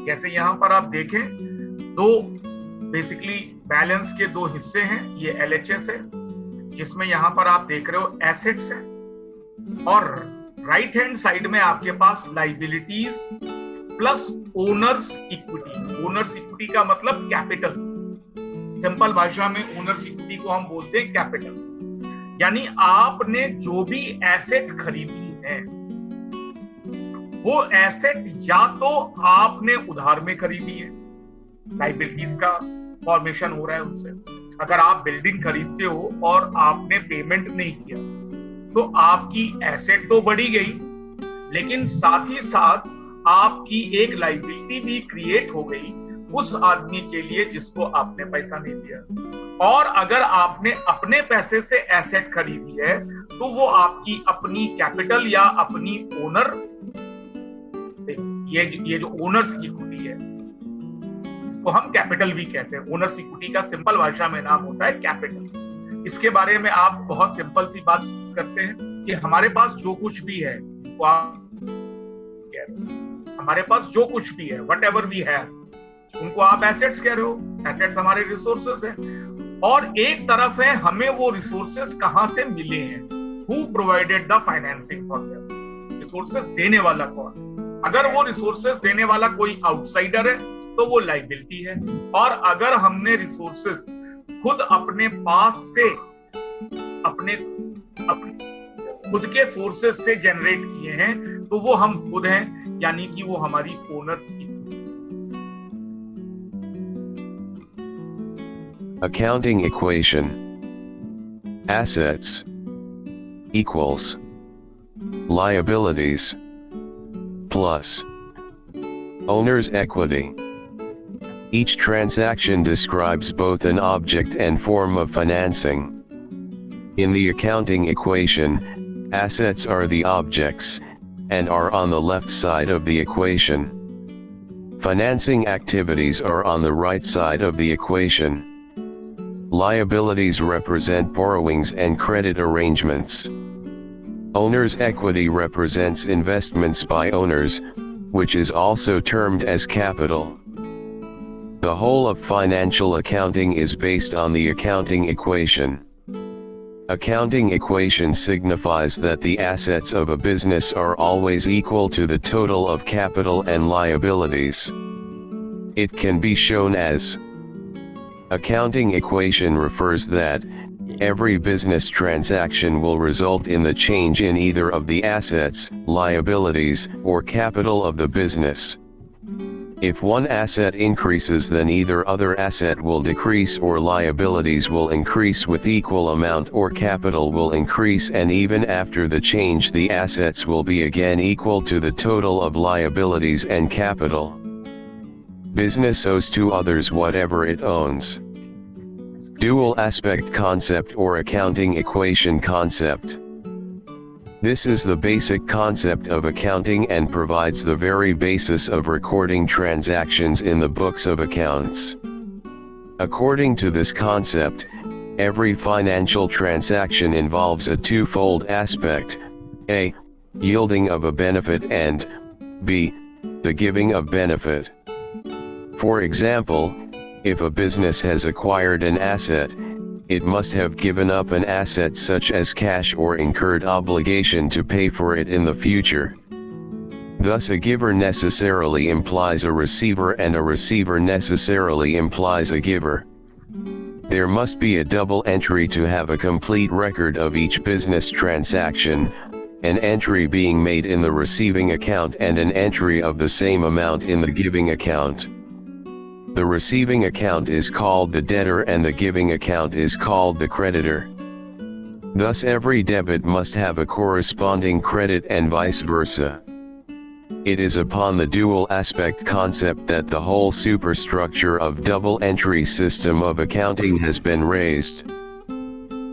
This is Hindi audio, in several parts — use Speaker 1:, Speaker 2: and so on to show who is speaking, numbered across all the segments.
Speaker 1: जैसे यहां पर आप देखें, दो बेसिकली बैलेंस के दो हिस्से हैं। ये एलएचएस है, जिसमें यहां पर आप देख रहे हो एसेट्स है, और राइट हैंड साइड में आपके पास liabilities plus owners equity. Owners equity का मतलब कैपिटल। सिंपल भाषा में ओनर्स इक्विटी को हम बोलते हैं कैपिटल। यानी आपने जो भी एसेट खरीदी है, वो एसेट या तो आपने उधार में खरीदी है, लाइबिलिटीज का फॉर्मेशन हो रहा है उससे। अगर आप बिल्डिंग खरीदते हो और आपने पेमेंट नहीं किया, तो आपकी एसेट तो बढ़ी गई, लेकिन साथ ही साथ आपकी एक लाइबिलिटी भी क्रिएट हो गई उस आदमी के लिए जिसको आपने पैसा नहीं दिया। और अगर आपने अपने पैसे से एसेट खरीदी है, तो वो आपकी अपनी कैपिटल या अपनी ओनर, ये जो ओनर्स इक्विटी है, इसको हम कैपिटल भी कहते हैं। ओनर्स इक्विटी का सिंपल भाषा में नाम होता है कैपिटल। इसके बारे में आप बहुत सिंपल सी बात करते हैं कि हमारे पास जो कुछ भी है, हमारे पास जो कुछ भी है, वट एवर वी हैव, उनको आप एसेट्स कह रहे हो। एसेट्स हमारे रिसोर्सेस हैं, और एक तरफ है हमें वो रिसोर्सेस कहां से मिले हैं, who provided the financing for them. Resources देने वाला कौन? अगर वो रिसोर्सेस देने वाला कोई आउटसाइडर है तो वो लाइबिलिटी है, और अगर हमने रिसोर्सेस खुद अपने पास से अपने खुद के सोर्सेस से जनरेट किए हैं, तो वो हम खुद हैं, यानी कि वो हमारी ओनर्स की।
Speaker 2: Accounting equation. Assets equals liabilities plus owner's equity. Each transaction describes both an object and form of financing. In the accounting equation, assets are the objects, and are on the left side of the equation. Financing activities are on the right side of the equation. Liabilities represent borrowings and credit arrangements. Owner's equity represents investments by owners, which is also termed as capital. The whole of financial accounting is based on the accounting equation. Accounting equation signifies that the assets of a business are always equal to the total of capital and liabilities. It can be shown as: accounting equation refers that every business transaction will result in the change in either of the assets, liabilities, or capital of the business. If one asset increases, then either other asset will decrease or liabilities will increase with equal amount, or capital will increase, and even after the change the assets will be again equal to the total of liabilities and capital. Business owes to others whatever it owns. Dual aspect concept or accounting equation concept. This is the basic concept of accounting and provides the very basis of recording transactions in the books of accounts. According to this concept, every financial transaction involves a twofold aspect: A. Yielding of a benefit, and B. The giving of benefit. For example, if a business has acquired an asset, it must have given up an asset such as cash or incurred obligation to pay for it in the future. Thus a giver necessarily implies a receiver, and a receiver necessarily implies a giver. There must be a double entry to have a complete record of each business transaction, an entry being made in the receiving account and an entry of the same amount in the giving account. The receiving account is called the debtor and the giving account is called the creditor. Thus every debit must have a corresponding credit and vice versa. It is upon the dual aspect concept that the whole superstructure of double entry system of accounting has been raised.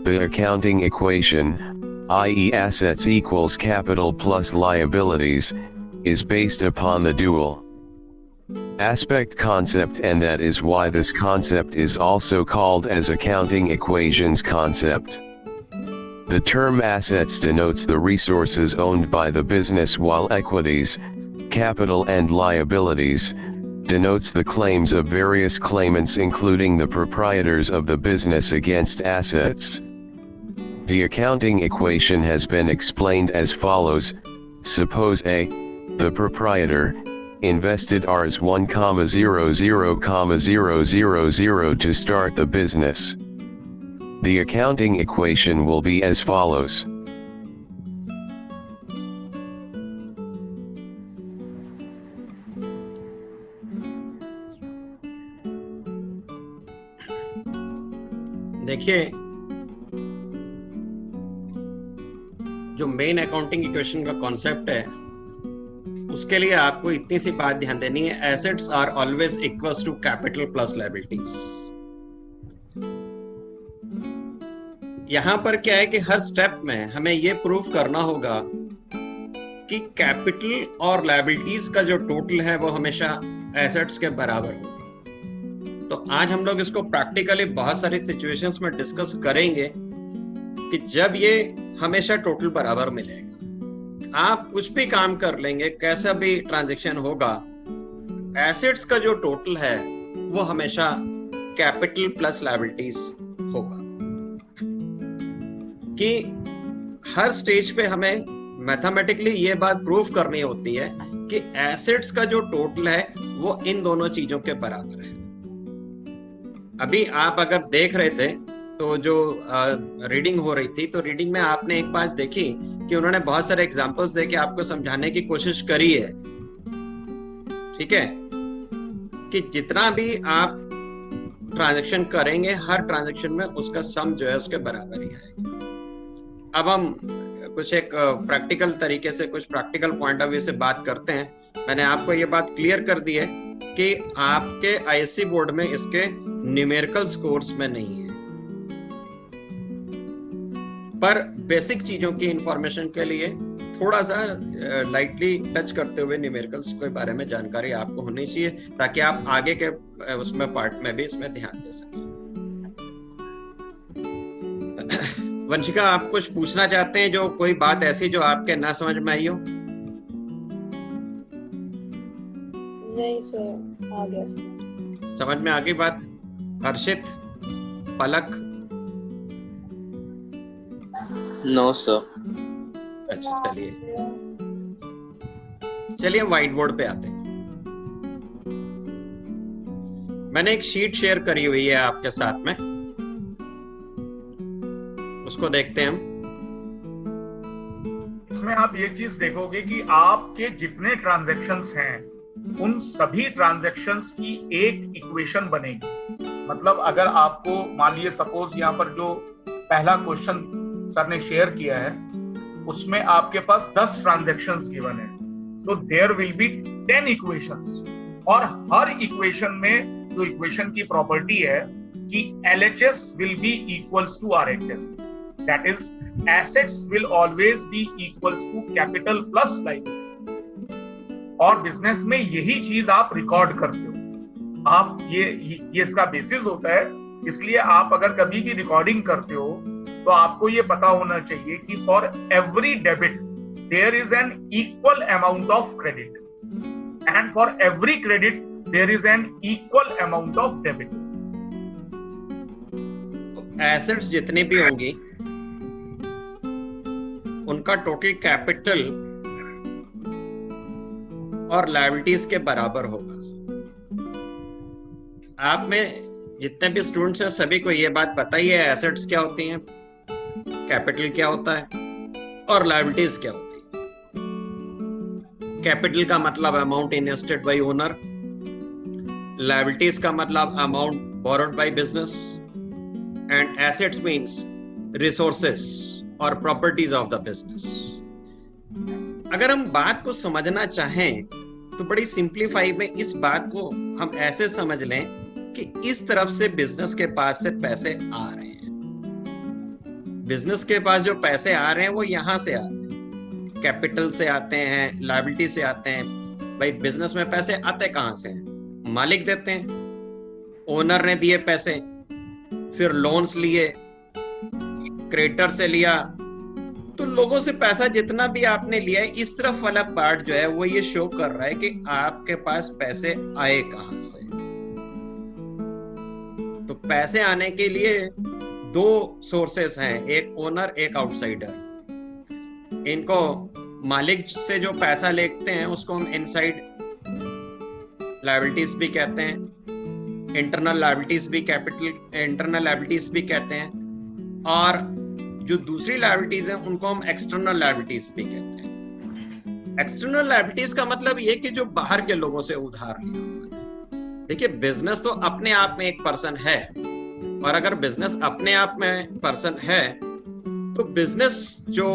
Speaker 2: The accounting equation, i.e. assets equals capital plus liabilities, is based upon the dual aspect concept, and that is why this concept is also called as accounting equations concept. The term assets denotes the resources owned by the business, while equities, capital and liabilities, denotes the claims of various claimants including the proprietors of the business against assets. The accounting equation has been explained as follows. Suppose A, the proprietor, invested Rs 1,00,000 to start the business. The accounting equation will be as follows.
Speaker 3: देखिए, जो मेन अकाउंटिंग इक्वेशन का कॉन्सेप्ट है, उसके लिए आपको इतनी सी बात ध्यान देनी है, assets are always equals to capital plus liabilities. यहां पर क्या है कि हर स्टेप में हमें यह प्रूव करना होगा कि कैपिटल और लायबिलिटीज का जो टोटल है वो हमेशा एसेट्स के बराबर होगा। तो आज हम लोग इसको प्रैक्टिकली बहुत सारी सिचुएशंस में डिस्कस करेंगे कि जब ये हमेशा टोटल बराबर मिलेगा, आप कुछ भी काम कर लेंगे, कैसा भी ट्रांजैक्शन होगा, एसेट्स का जो टोटल है वो हमेशा कैपिटल प्लस लायबिलिटीज होगा। कि हर स्टेज पे हमें मैथमेटिकली ये बात प्रूव करनी होती है कि एसेट्स का जो टोटल है वो इन दोनों चीजों के बराबर है। अभी आप अगर देख रहे थे तो जो रीडिंग हो रही थी, तो रीडिंग में आपने एक बात देखी कि उन्होंने बहुत सारे एग्जांपल्स देके आपको समझाने की कोशिश करी है, ठीक है, कि जितना भी आप ट्रांजैक्शन करेंगे, हर ट्रांजैक्शन में उसका सम जो है उसके बराबर ही आएगा। अब हम कुछ एक प्रैक्टिकल तरीके से, कुछ प्रैक्टिकल पॉइंट ऑफ व्यू से बात करते हैं। मैंने आपको ये बात क्लियर कर दी है कि आपके आईएससी बोर्ड में इसके न्यूमेरिकल स्कोर्स में नहीं है, पर बेसिक चीजों की इंफॉर्मेशन के लिए थोड़ा सा लाइटली टच करते हुए न्यूमेरिकल्स के बारे में जानकारी आपको होनी चाहिए, ताकि आप आगे के उसमें पार्ट में भी इसमें ध्यान दे सकें। वंशिका, आप कुछ पूछना चाहते हैं, जो कोई बात ऐसी जो आपके ना समझ में आई हो?
Speaker 4: नहीं सर, आ गया
Speaker 3: समझ में आ गई बात? हर्षित, पलक?
Speaker 5: No sir.
Speaker 3: अच्छा, चलिए हम व्हाइट बोर्ड पे आते हैं। मैंने एक शीट शेयर करी हुई है आपके साथ में, उसको देखते हैं हम।
Speaker 1: इसमें आप ये चीज देखोगे कि आपके जितने ट्रांजैक्शंस हैं उन सभी ट्रांजैक्शंस की एक इक्वेशन बनेगी। मतलब अगर आपको मान लीजिए सपोज यहाँ पर जो पहला क्वेश्चन सर ने शेयर किया है उसमें आपके पास 10 ट्रांजैक्शंस गिवन है, तो देयर विल बी 10 इक्वेशंस, और हर इक्वेशन में जो इक्वेशन की प्रॉपर्टी है कि LHS will be equals to RHS, that is assets will always be equals to capital plus liability। और बिजनेस में यही चीज आप रिकॉर्ड करते हो, आप ये इसका बेसिस होता है। इसलिए आप अगर कभी भी रिकॉर्डिंग करते हो तो आपको ये पता होना चाहिए कि for every debit there is an equal amount of credit, and for every credit there is an equal amount of debit.
Speaker 3: Assets जितनी भी होंगी उनका टोटल कैपिटल और लायबिलिटीज के बराबर होगा। आप में जितने भी स्टूडेंट्स हैं सभी को यह बात पता ही है, एसेट्स क्या होती हैं, कैपिटल क्या होता है और लायबिलिटीज क्या होती है। कैपिटल का मतलब amount invested by owner, liabilities का मतलब amount borrowed by business, and assets means resources और प्रॉपर्टीज ऑफ द बिजनेस। अगर हम बात को समझना चाहें तो बड़ी सिंप्लीफाई में इस बात को हम ऐसे समझ लें कि इस तरफ से बिजनेस के पास से पैसे आ रहे हैं, बिजनेस के पास जो पैसे आ रहे हैं वो यहां से आ रहे हैं, कैपिटल से आते हैं, लायबिलिटी से आते हैं, भाई बिजनेस में पैसे आते कहां से हैं? मालिक देते हैं, ओनर ने दिए पैसे, फिर लोन्स लिए, क्रेडिटर से लिया, तो लोगों से पैसा जितना भी आपने लिया है, इस तरफ वाला पार्ट जो है वो ये शो कर रहा है कि आपके पास पैसे आए कहां से। तो पैसे आने के लिए दो सोर्सेस हैं, एक ओनर एक आउटसाइडर। इनको मालिक से जो पैसा लेते हैं उसको हम इनसाइड लायबिलिटीज भी कहते हैं, इंटरनल लायबिलिटीज भी, कैपिटल इंटरनल लायबिलिटीज भी कहते हैं, और जो दूसरी लायबिलिटीज हैं उनको हम एक्सटर्नल लायबिलिटीज भी कहते हैं। एक्सटर्नल लायबिलिटीज का मतलब ये कि जो बाहर के लोगों से उधार लिया। देखिए बिजनेस तो अपने आप में एक पर्सन है, और अगर बिजनेस अपने आप में पर्सन है तो बिजनेस जो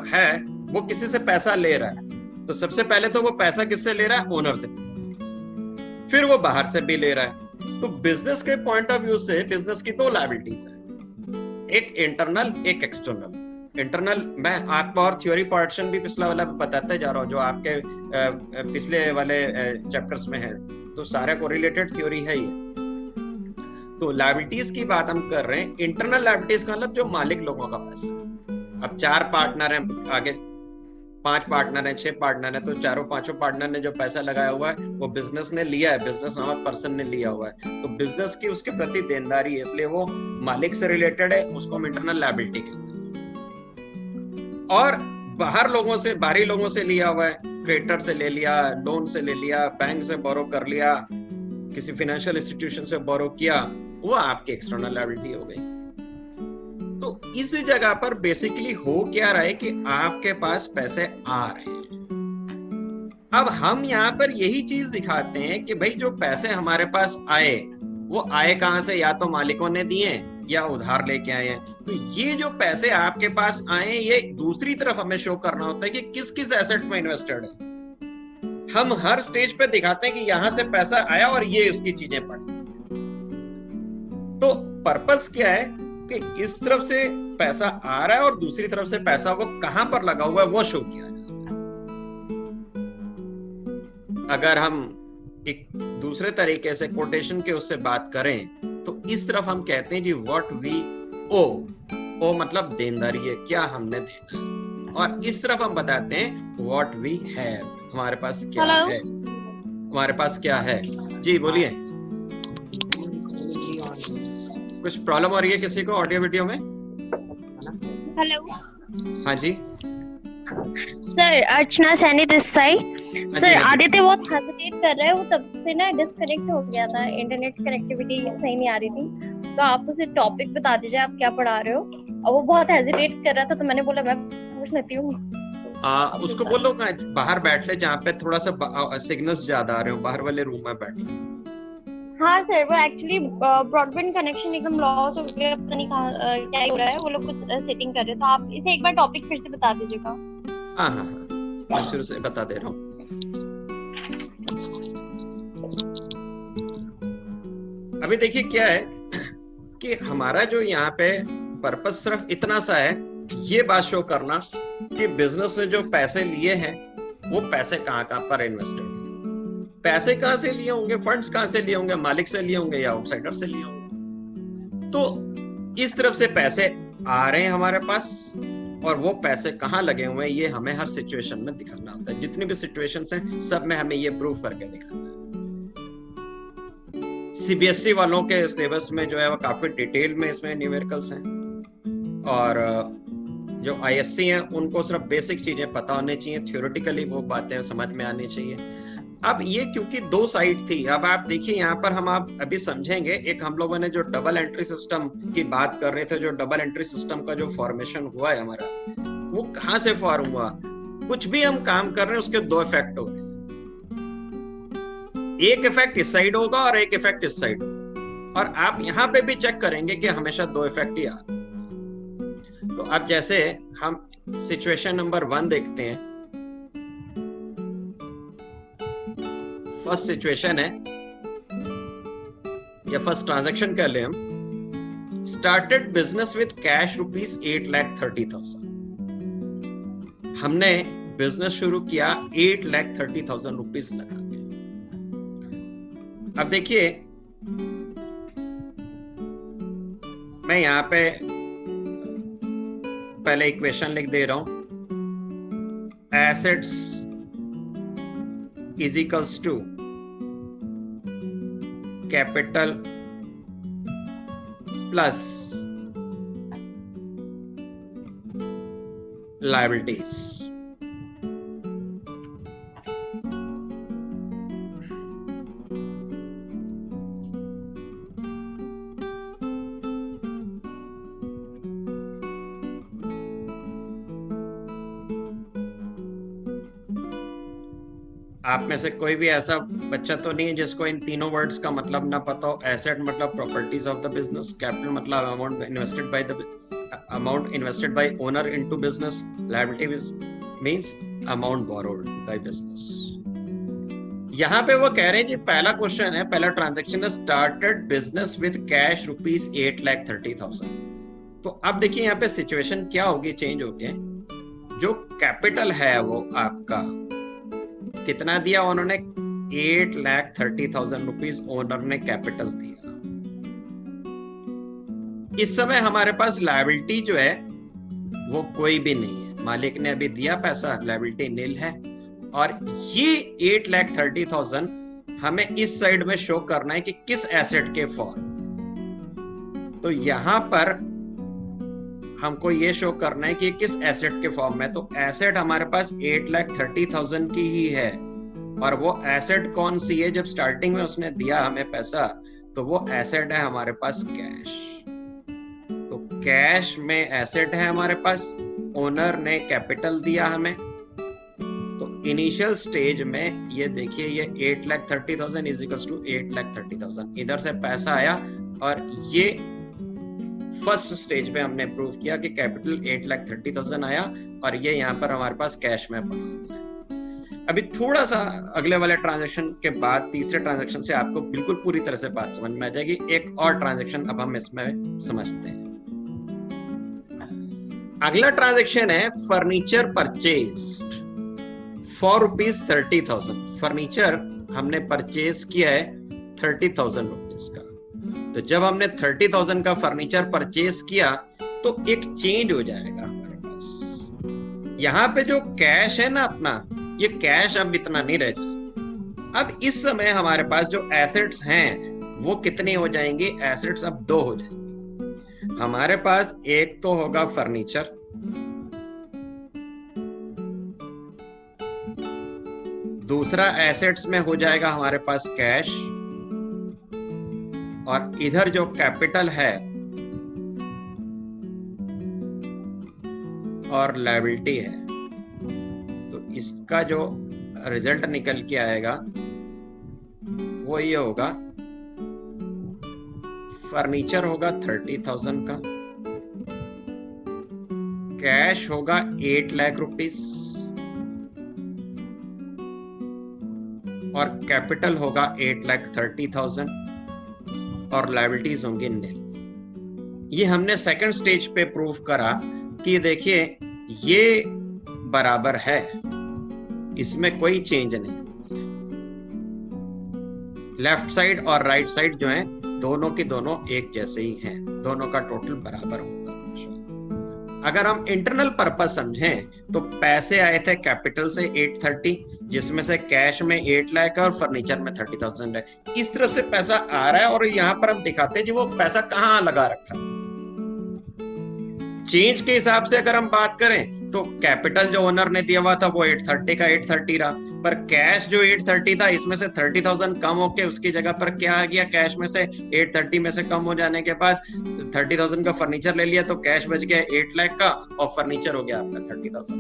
Speaker 3: है वो किसी से पैसा ले रहा है, तो सबसे पहले तो वो पैसा किससे ले रहा है? ओनर से, फिर वो बाहर से भी ले रहा है। तो बिजनेस के पॉइंट ऑफ व्यू से बिजनेस की दो लायबिलिटीज है, एक इंटरनल एक एक्सटर्नल। इंटरनल मैं आपको और थ्योरी पोर्शन भी पिछला वाला बताते जा रहा हूँ जो आपके पिछले वाले चैप्टर्स में है, तो सारे को रिलेटेड थ्योरी है ये। तो लायबिलिटीज की बात हम कर रहे हैं। इंटरनल लायबिलिटीज का मतलब जो मालिक लोगों का पैसा। अब 4 पार्टनर हैं, आगे 5 पार्टनर हैं, 6 पार्टनर हैं, तो चारों पांचों पार्टनर ने जो पैसा लगाया हुआ है वो बिजनेस ने लिया है, बिजनेस नामक पर्सन ने लिया हुआ है। तो बिजनेस की उसके प्रति देनदारी है, इसलिए वो मालिक से रिलेटेड है, उसको हम इंटरनल लायबिलिटी कहते हैं। और बाहर लोगों से, बाहरी लोगों से लिया हुआ है, क्रेडिटर से ले लिया, लोन से ले लिया, बैंक से बोरो कर लिया, किसी फाइनेंशियल इंस्टीट्यूशन से बोरो किया, वो आपकी एक्सटर्नल लायबिलिटी हो गई। तो इस जगह पर बेसिकली हो क्या रहा है कि आपके पास पैसे आ रहे हैं। अब हम यहाँ पर यही चीज दिखाते हैं कि भाई जो पैसे हमारे पास आए वो आए कहां से? या तो मालिकों ने दिए या उधार लेके आए हैं। तो ये जो पैसे आपके पास आए ये दूसरी तरफ हमें शो करना होता है कि किस किस एसेट में इन्वेस्टेड है। हम हर स्टेज पे दिखाते हैं कि यहां से पैसा आया और ये उसकी चीजें पड़ी। तो पर्पस क्या है कि इस तरफ से पैसा आ रहा है और दूसरी तरफ से पैसा वो कहां पर लगा हुआ है वो शो किया जाए। अगर हम एक दूसरे तरीके से कोटेशन के उससे बात करें तो इस तरफ हम कहते हैं जी व्हाट वी ओ मतलब देनदारी है, क्या हमने देना है, और इस तरफ हम बताते हैं व्हाट वी हैव, हमारे पास क्या है, हमारे पास क्या है। जी बोलिए, कुछ प्रॉब्लम हो रही है किसी को ऑडियो वीडियो में?
Speaker 4: हेलो
Speaker 3: हाँ जी
Speaker 4: sir, Archana Saini this side. Sir Aditya बहुत हेजिटेट कर रहा है, वो तब से ना डिस्कनेक्ट हो गया था, इंटरनेट कनेक्टिविटी सही नहीं आ रही थी। तो आप उसे टॉपिक बता दीजिए, आप क्या पढ़ा रहे हो। और वो बहुत हेजिटेट कर रहा था तो मैंने बोला मैं पूछ लेती हूँ।
Speaker 3: उसको बोलो बाहर बैठ ले, जहाँ पे थोड़ा सा सिग्नल्स ज्यादा आ रहे हो, बाहर वाले रूम में बैठ ले।
Speaker 4: हाँ सर, वो एक्चुअली ब्रॉडबैंड कनेक्शन एकदम लॉस हो गया, पता नहीं क्या हो रहा है, वो लोग कुछ सेटिंग कर रहे हैं। तो आप इसे एक बार टॉपिक फिर से बता दीजिएगा।
Speaker 3: हाँ मैं शुरू से बता दे रहा हूँ। अभी देखिए क्या है कि हमारा जो यहाँ पे पर्पस सिर्फ इतना सा है, ये बात शो करना कि बिजनेस ने जो पैसे लिए हैं वो पैसे कहाँ पर इन्वेस्टेड, पैसे कहां से लिए होंगे, फंड्स कहां से लिए होंगे, मालिक से लिए होंगे या आउटसाइडर से लिए होंगे। तो इस तरफ से पैसे आ रहे हैं हमारे पास, और वो पैसे कहां लगे हुए हैं ये हमें हर सिचुएशन में दिखाना होता है। जितनी भी सिचुएशंस हैं सब में हमें ये प्रूव करके दिखाना है। सीबीएसई वालों के सिलेबस में जो है वो काफी डिटेल में इसमें न्यूमेरिकल्स हैं, और जो आईएससी हैं उनको सिर्फ बेसिक चीजें पता होनी चाहिए, थ्योरेटिकली वो बातें समझ में आनी चाहिए। अब ये क्योंकि 2 साइड थी, अब आप देखिए यहाँ पर हम आप अभी समझेंगे। एक हम लोगों ने जो डबल एंट्री सिस्टम की बात कर रहे थे, जो डबल एंट्री सिस्टम का जो फॉर्मेशन हुआ है हमारा, वो कहाँ से फॉर्म हुआ। कुछ भी हम काम कर रहे हैं उसके 2 इफेक्ट हो रहे हैं, एक इफेक्ट इस साइड होगा और एक इफेक्ट इस साइड होगा, और आप यहाँ पे भी चेक करेंगे कि हमेशा 2 इफेक्ट ही आ रहे हैं। तो अब जैसे हम सिचुएशन नंबर 1 देखते हैं। फर्स्ट सिचुएशन है या फर्स्ट ट्रांजैक्शन कर ले हम, स्टार्टेड बिजनेस विद कैश ₹8,30,000। हमने बिजनेस शुरू किया 8,30,000 रुपीज लगा के। अब देखिए मैं यहां पे पहले इक्वेशन लिख दे रहा हूं, assets is equals to capital plus liabilities। आप में से कोई भी ऐसा बच्चा तो नहीं है जिसको इन तीनों वर्ड्स का मतलब ना पता हो। एसेट मतलब properties of the business, capital मतलब amount invested by owner into business, liability means amount borrowed by business. यहाँ पे वो कह रहे हैं जी पहला क्वेश्चन है, पहला ट्रांजैक्शन है started business with cash rupees 8,30,000। तो अब देखिए यहाँ पे सिचुएशन क्या होगी, चेंज होगी। जो कैपिटल है वो आपका कितना दिया उन्होंने, 8,30,000 रुपीज ओनर ने कैपिटल दिया। इस समय हमारे पास लायबिलिटी जो है वो कोई भी नहीं है, मालिक ने अभी दिया पैसा, लायबिलिटी नील है। और ये 8,30,000 हमें इस साइड में शो करना है कि किस एसेट के फॉर्म में। तो यहां पर हमको ये शो करना है कि किस एसेट के फॉर्म में। तो एसेट हमारे पास 8,30,000 की ही है, और वो एसेट कौन सी है, जब स्टार्टिंग में उसने दिया हमें पैसा तो वो एसेट है हमारे पास कैश। तो कैश में एसेट है हमारे पास, ओनर ने कैपिटल दिया हमें। तो इनिशियल स्टेज में ये देखिए ये 8,30,000 इज इक्वल्स टू 8,30,000 इधर से पैसा आया, और ये फर्स्ट स्टेज पे हमने प्रूव किया कि कैपिटल 8,30,000 आया, और ये यहाँ पर हमारे पास कैश में पड़ा। अभी थोड़ा सा अगले वाले ट्रांजैक्शन के बाद तीसरे ट्रांजैक्शन से आपको बिल्कुल पूरी तरह से बात समझ में आ जाएगी। एक और ट्रांजैक्शन अब हम इसमें समझते हैं। अगला ट्रांजैक्शन है furniture purchased for rupees 30,000। Furniture हमने परचेज किया है 30,000 रुपीज का। तो जब हमने 30,000 का फर्नीचर परचेज किया तो एक चेंज हो जाएगा हमारे पास। यहाँ पे जो कैश है ना अपना, ये कैश अब इतना नहीं रहेगा। अब इस समय हमारे पास जो एसेट्स हैं वो कितने हो जाएंगे, एसेट्स अब 2 हो जाएंगे हमारे पास। एक तो होगा फर्नीचर, दूसरा एसेट्स में हो जाएगा हमारे पास कैश, और इधर जो कैपिटल है और लायबिलिटी है, तो इसका जो रिजल्ट निकल के आएगा वो ये होगा, फर्नीचर होगा 30,000 का, कैश होगा 8 लाख रुपीस, और कैपिटल होगा 8,30,000, और लायबिलिटीज होंगी नील। ये हमने सेकंड स्टेज पे प्रूव करा कि देखिए ये बराबर है, इसमें कोई चेंज नहीं। लेफ्ट साइड और राइट साइड जो है दोनों की दोनों एक जैसे ही हैं, दोनों का टोटल बराबर होगा। अगर हम इंटरनल पर्पस समझें तो पैसे आए थे कैपिटल से 830, जिसमें से कैश में 8 लाख और फर्नीचर में 30,000 है। इस तरफ से पैसा आ रहा है, और यहाँ पर हम दिखाते हैं कि वो पैसा कहाँ लगा रखा है। चेंज के हिसाब से अगर हम बात करें तो कैपिटल जो ओनर ने दिया हुआ था वो 830 का 830 रहा, पर कैश जो 830 था इसमें से 30,000 कम होके उसकी जगह पर क्या आ गया, कैश में से 830 में से कम हो जाने के बाद 30,000 का फर्नीचर ले लिया, तो कैश बच गया 8 लाख का और फर्नीचर हो गया आपका 30,000।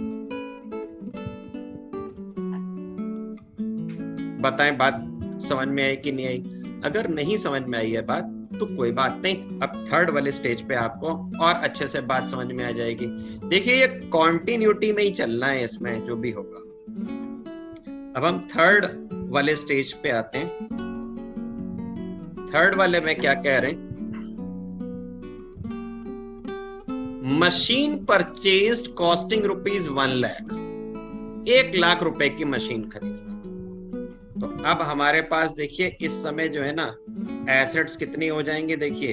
Speaker 3: बताएं बात समझ में आई कि नहीं आई? अगर नहीं समझ में आई है बात तो कोई बात नहीं, अब थर्ड वाले स्टेज पे आपको और अच्छे से बात समझ में आ जाएगी। देखिए ये कॉन्टिन्यूटी में ही चलना है इसमें जो भी होगा। अब हम थर्ड वाले स्टेज पे आते हैं। थर्ड वाले में क्या कह रहे हैं, machine purchased costing rupees 1 lakh. 1 lakh रुपए की मशीन खरीदना। तो अब हमारे पास देखिए इस समय जो है ना एसेट्स कितनी हो जाएंगे, देखिए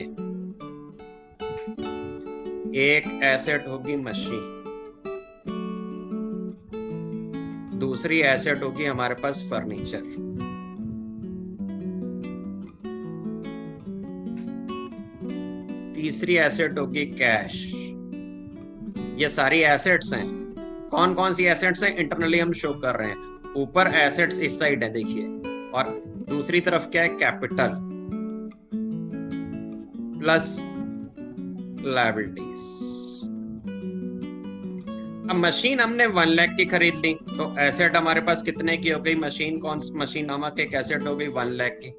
Speaker 3: एक एसेट होगी मशीन, दूसरी एसेट होगी हमारे पास फर्नीचर, तीसरी एसेट होगी कैश। ये सारी एसेट्स हैं। कौन कौन सी एसेट्स हैं इंटरनली हम शो कर रहे हैं। ऊपर एसेट्स इस साइड है देखिए, और दूसरी तरफ क्या है, कैपिटल प्लस लायबिलिटीज। अब मशीन हमने 1 लाख की खरीद ली, तो एसेट हमारे पास कितने की हो गई, मशीन कौन सी मशीन नामक एक एसेट हो गई 1 लाख की।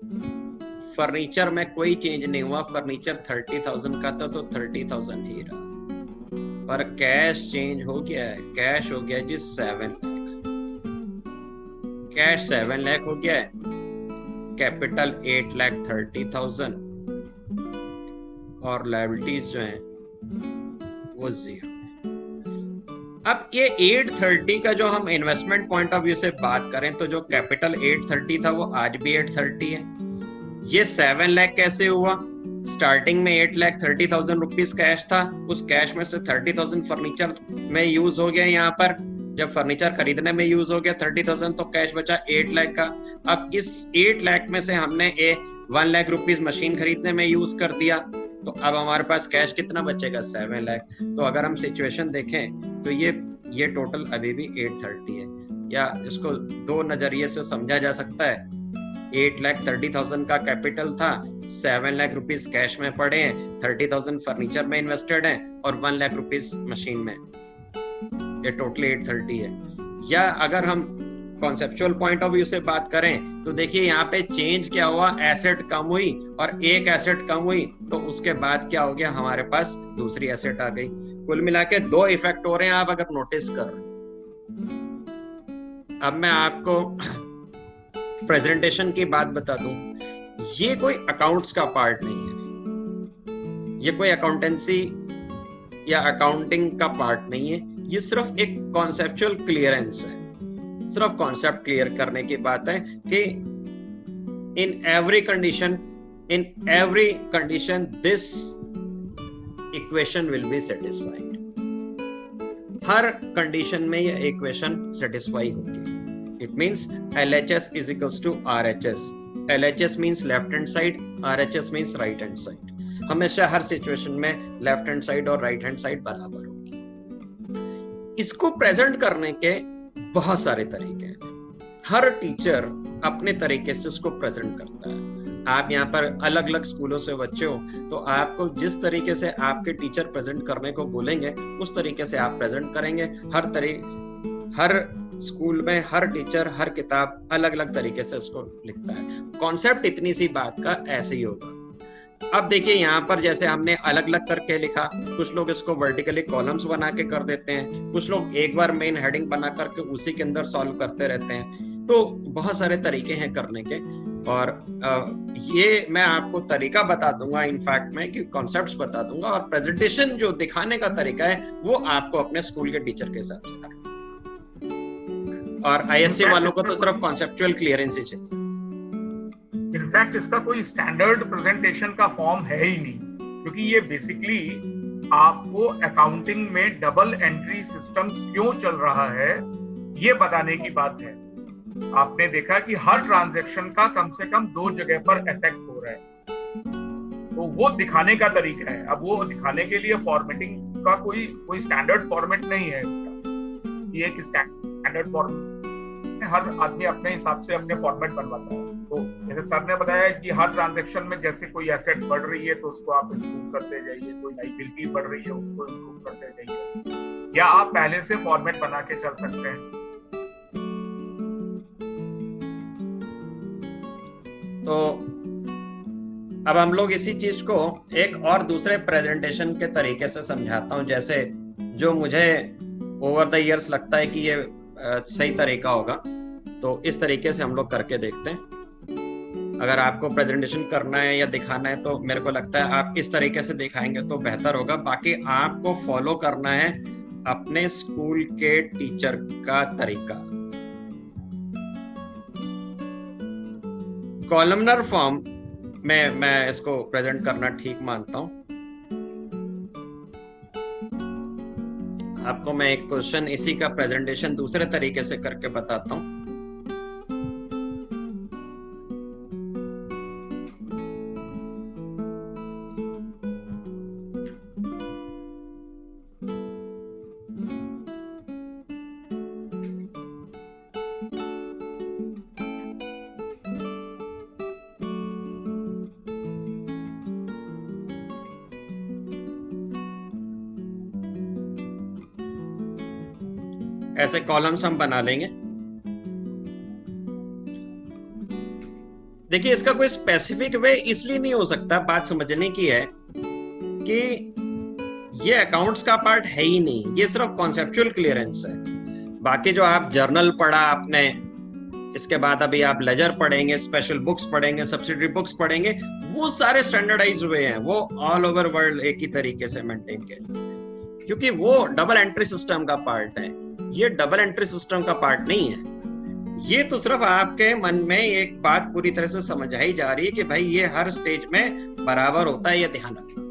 Speaker 3: फर्नीचर में कोई चेंज नहीं हुआ, फर्नीचर 30,000 का था तो 30,000 ही रहा, पर कैश चेंज हो गया है, कैश हो गया जी 7 लाख, कैश 7 लाख हो गया है, कैपिटल 8,30,000 और लायबिलिटीज जो है वो 0। अब ये 830 का जो हम इन्वेस्टमेंट पॉइंट ऑफ व्यू से बात करें तो जो कैपिटल 830 था वो आज भी 830 है। ये 7 लाख कैसे हुआ, स्टार्टिंग में 8,30,000 रुपीज कैश था, उस कैश में से 30,000 फर्नीचर में यूज हो गया। यहाँ पर जब फर्नीचर खरीदने में यूज हो गया 30,000 तो कैश बचा 8 लाख का। अब इस 8 लाख में से हमने 1 लाख रुपीज मशीन खरीदने में यूज कर दिया, तो अब हमारे पास कैश कितना बचेगा 7 लाख। तो अगर हम सिचुएशन देखें तो ये टोटल अभी भी 830 है, या इसको 2 नजरिए से समझा जा सकता है। 8,30,000 का कैपिटल था, 7 लाख रुपीस कैश में पड़े हैं, 30,000 फर्नीचर में इन्वेस्टेड हैं और 1 लाख रुपीस मशीन में, ये टोटल 830 है। या अगर हम कॉन्सेप्चुअल पॉइंट ऑफ व्यू से बात करें तो देखिए यहाँ पे चेंज क्या हुआ, एसेट कम हुई और एक एसेट कम हुई, तो उसके बाद क्या हो गया, हमारे पास दूसरी एसेट आ गई। कुल मिला के 2 इफेक्ट हो रहे हैं, आप अगर नोटिस कर रहे हैं। अब मैं आपको प्रेजेंटेशन की बात बता दूं, ये कोई अकाउंट्स का पार्ट नहीं है, ये कोई अकाउंटेंसी या अकाउंटिंग का पार्ट नहीं है, ये सिर्फ एक कॉन्सेप्चुअल क्लियरेंस है, सिर्फ कॉन्सेप्ट क्लियर करने की बात है कि in every condition this equation will be satisfied. Her condition में यह इक्वेशन सेटिस्फाई होगी। It means LHS is equals to RHS. LHS means left hand side, RHS means right hand side. हमेशा हर सिचुएशन में लेफ्ट हैंड साइड और राइट हैंड साइड बराबर होगी। इसको प्रेजेंट करने के बहुत सारे तरीके हैं, हर टीचर अपने तरीके से इसको प्रेजेंट करता है। आप यहाँ पर अलग अलग स्कूलों से बच्चे हो तो आपको जिस तरीके से आपके टीचर प्रेजेंट करने को बोलेंगे उस तरीके से आप प्रेजेंट करेंगे। हर स्कूल में हर टीचर हर किताब अलग अलग तरीके से उसको लिखता है। कॉन्सेप्ट इतनी सी बात का ऐसे ही होगा। अब देखिए यहाँ पर जैसे हमने अलग अलग करके लिखा, कुछ लोग इसको वर्टिकली कॉलम्स बना के कर देते हैं, कुछ लोग एक बार मेन हेडिंग बना करके उसी के अंदर सॉल्व करते रहते हैं। तो बहुत सारे तरीके हैं करने के, और ये मैं आपको तरीका बता दूंगा इनफैक्ट में कि कॉन्सेप्ट्स बता दूंगा, और प्रेजेंटेशन जो दिखाने का तरीका है वो आपको अपने स्कूल के टीचर के साथ करना। और आईएससी वालों को तो सिर्फ कॉन्सेप्चुअल क्लियरेंस ही चाहिए।
Speaker 1: इनफैक्ट इसका कोई स्टैंडर्ड प्रेजेंटेशन का फॉर्म है ही नहीं, क्योंकि ये बेसिकली आपको अकाउंटिंग में डबल एंट्री सिस्टम क्यों चल रहा है ये बताने की बात है। आपने देखा कि हर ट्रांजैक्शन का कम से कम 2 जगह पर इफेक्ट हो रहा है, तो वो दिखाने का तरीका है। अब वो दिखाने के लिए फॉर्मेटिंग का कोई स्टैंडर्ड फॉर्मेट नहीं है इसका। ये एक स्टैंडर्ड फॉर्मेट, हर आदमी अपने हिसाब से अपने फॉर्मेट बनवाता है। तो जैसे सर ने बताया कि हर ट्रांजैक्शन में जैसे कोई एसेट बढ़ रही है तो उसको आप इंप्रूव करते जाइए, कोई लायबिलिटी बढ़ रही है उसको इंप्रूव करते जाइए, या आप पहले से फॉर्मेट बना के चल सकते हैं।
Speaker 3: तो अब हम लोग इसी चीज को एक और दूसरे प्रेजेंटेशन के तरीके से समझाता हूं, जैसे जो मुझे ओवर द इयर्स लगता है कि ये सही तरीका होगा। तो इस तरीके से हम लोग करके देखते हैं। अगर आपको प्रेजेंटेशन करना है या दिखाना है तो मेरे को लगता है आप इस तरीके से दिखाएंगे तो बेहतर होगा। बाकी आपको फॉलो करना है अपने स्कूल के टीचर का तरीका। कॉलमनर फॉर्म में मैं इसको प्रेजेंट करना ठीक मानता हूं। आपको मैं एक क्वेश्चन इसी का प्रेजेंटेशन दूसरे तरीके से करके बताता हूं। ऐसे कॉलम्स हम बना लेंगे। देखिए, इसका कोई स्पेसिफिक वे इसलिए नहीं हो सकता, बात समझने की है कि ये अकाउंट्स का पार्ट है ही नहीं, ये सिर्फ कॉन्सेप्चुअल क्लियरेंस है। बाकी जो आप जर्नल पढ़ा आपने, इसके बाद अभी आप लेजर पढ़ेंगे, स्पेशल बुक्स पढ़ेंगे, सब्सिडरी बुक्स पढ़ेंगे, वो सारे स्टैंडर्डाइज हुए हैं, वो ऑल ओवर वर्ल्ड एक ही तरीके से मेंटेन किए जाते हैं, क्योंकि वो डबल एंट्री सिस्टम का पार्ट है। ये डबल एंट्री सिस्टम का पार्ट नहीं है। ये तो सिर्फ आपके मन में एक बात पूरी तरह से समझाई जा रही है कि भाई ये हर स्टेज में बराबर होता है, ये ध्यान रखना।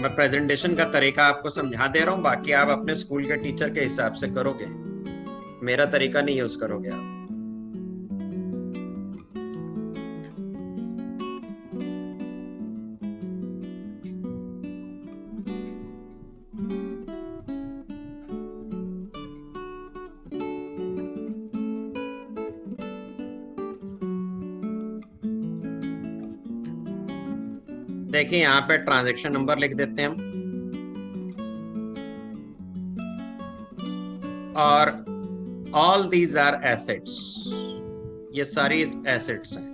Speaker 3: मैं प्रेजेंटेशन का तरीका आपको समझा दे रहा हूं, बाकी आप अपने स्कूल के टीचर के हिसाब से करोगे, मेरा तरीका नहीं यूज करोगे आप। देखिए, यहां पे ट्रांजैक्शन नंबर लिख देते हैं हम, और all these are assets, ये सारी assets हैं,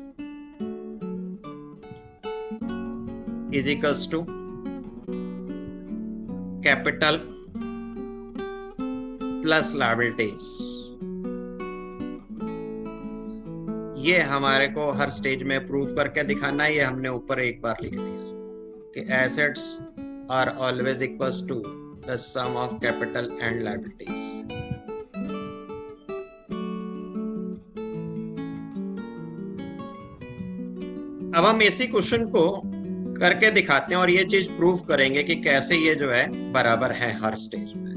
Speaker 3: is equals to capital plus liabilities। ये हमारे को हर स्टेज में प्रूव करके दिखाना है। ये हमने ऊपर एक बार लिख दिया कि assets are always equals to the sum of capital and liabilities। अब हम इसी क्वेश्चन को करके दिखाते हैं और ये चीज प्रूव करेंगे कि कैसे ये जो है बराबर है हर स्टेज में।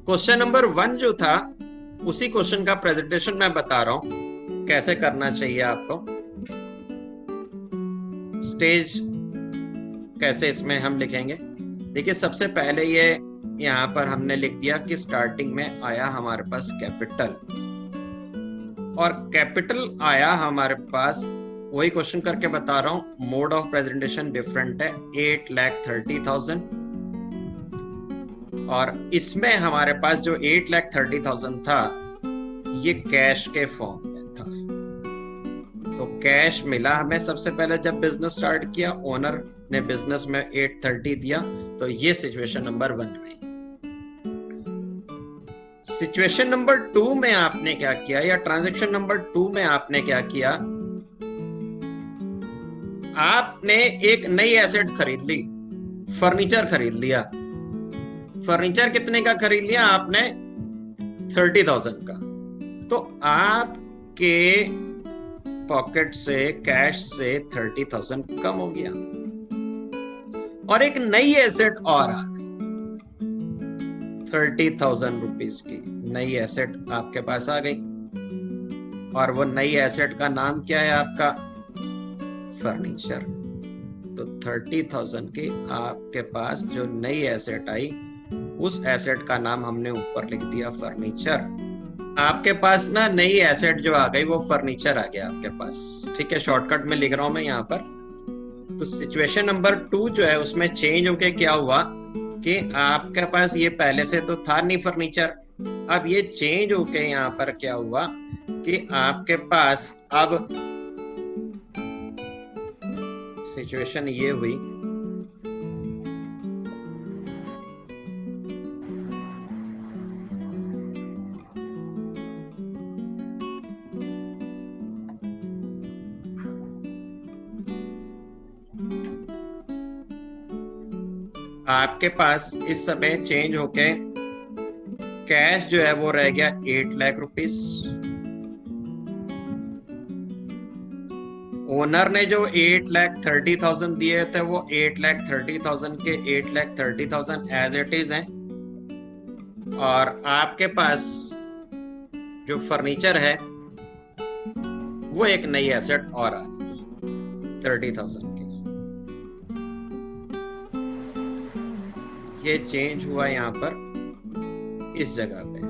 Speaker 3: क्वेश्चन नंबर 1 जो था, उसी क्वेश्चन का प्रेजेंटेशन मैं बता रहा हूं कैसे करना चाहिए आपको। स्टेज कैसे इसमें हम लिखेंगे। देखिए, सबसे पहले ये यहाँ पर हमने लिख दिया कि स्टार्टिंग में आया हमारे पास कैपिटल, और कैपिटल आया हमारे पास, वही क्वेश्चन करके बता रहा हूं, मोड ऑफ प्रेजेंटेशन डिफरेंट है, 8,30,000, और इसमें हमारे पास जो 8,30,000 था ये कैश के फॉर्म में था। तो कैश मिला हमें सबसे पहले जब बिजनेस स्टार्ट किया, ओनर ने बिजनेस में 830 दिया, तो ये सिचुएशन नंबर 1 रही। सिचुएशन नंबर 2 में आपने क्या किया, या ट्रांजैक्शन नंबर 2 में आपने क्या किया, आपने एक नई एसेट खरीद ली, फर्नीचर खरीद लिया। फर्नीचर कितने का खरीद लिया आपने? 30,000 का। तो आपके पॉकेट से, कैश से 30,000 कम हो गया, और एक नई एसेट और आ गई, 30,000 रुपीज की नई एसेट आपके पास आ गई, और वो नई एसेट का नाम क्या है आपका? फर्नीचर। तो 30,000 की आपके पास जो नई एसेट आई, उस एसेट का नाम हमने ऊपर लिख दिया फर्नीचर। आपके पास ना नई एसेट जो आ गई वो फर्नीचर आ गया आपके पास, ठीक है, शॉर्टकट में लिख रहा हूं मैं यहाँ पर। तो सिचुएशन नंबर 2 जो है उसमें चेंज होके क्या हुआ कि आपके पास ये पहले से तो था नहीं फर्नीचर, अब ये चेंज होके यहाँ पर क्या हुआ कि आपके पास अब सिचुएशन ये हुई आपके पास इस समय चेंज होके कैश जो है वो रह गया 8 लाख रुपीस। ओनर ने जो 8,30,000 दिए थे वो 8,30,000 के 8,30,000 एज इट इज हैं। और आपके पास जो फर्नीचर है वो एक नई एसेट और आ गई 30,000 की। ये चेंज हुआ यहाँ पर इस जगह पे।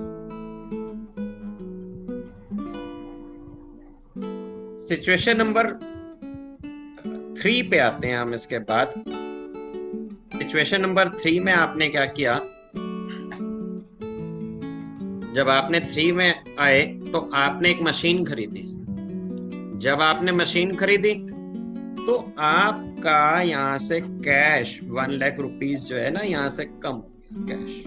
Speaker 3: सिचुएशन नंबर 3 पे आते हैं हम। इसके बाद सिचुएशन नंबर 3 में आपने क्या किया, जब आपने 3 में आए तो आपने एक मशीन खरीदी। जब आपने मशीन खरीदी तो आपका यहां से कैश 1 लाख रुपीस जो है ना, यहां से कम हो गया कैश।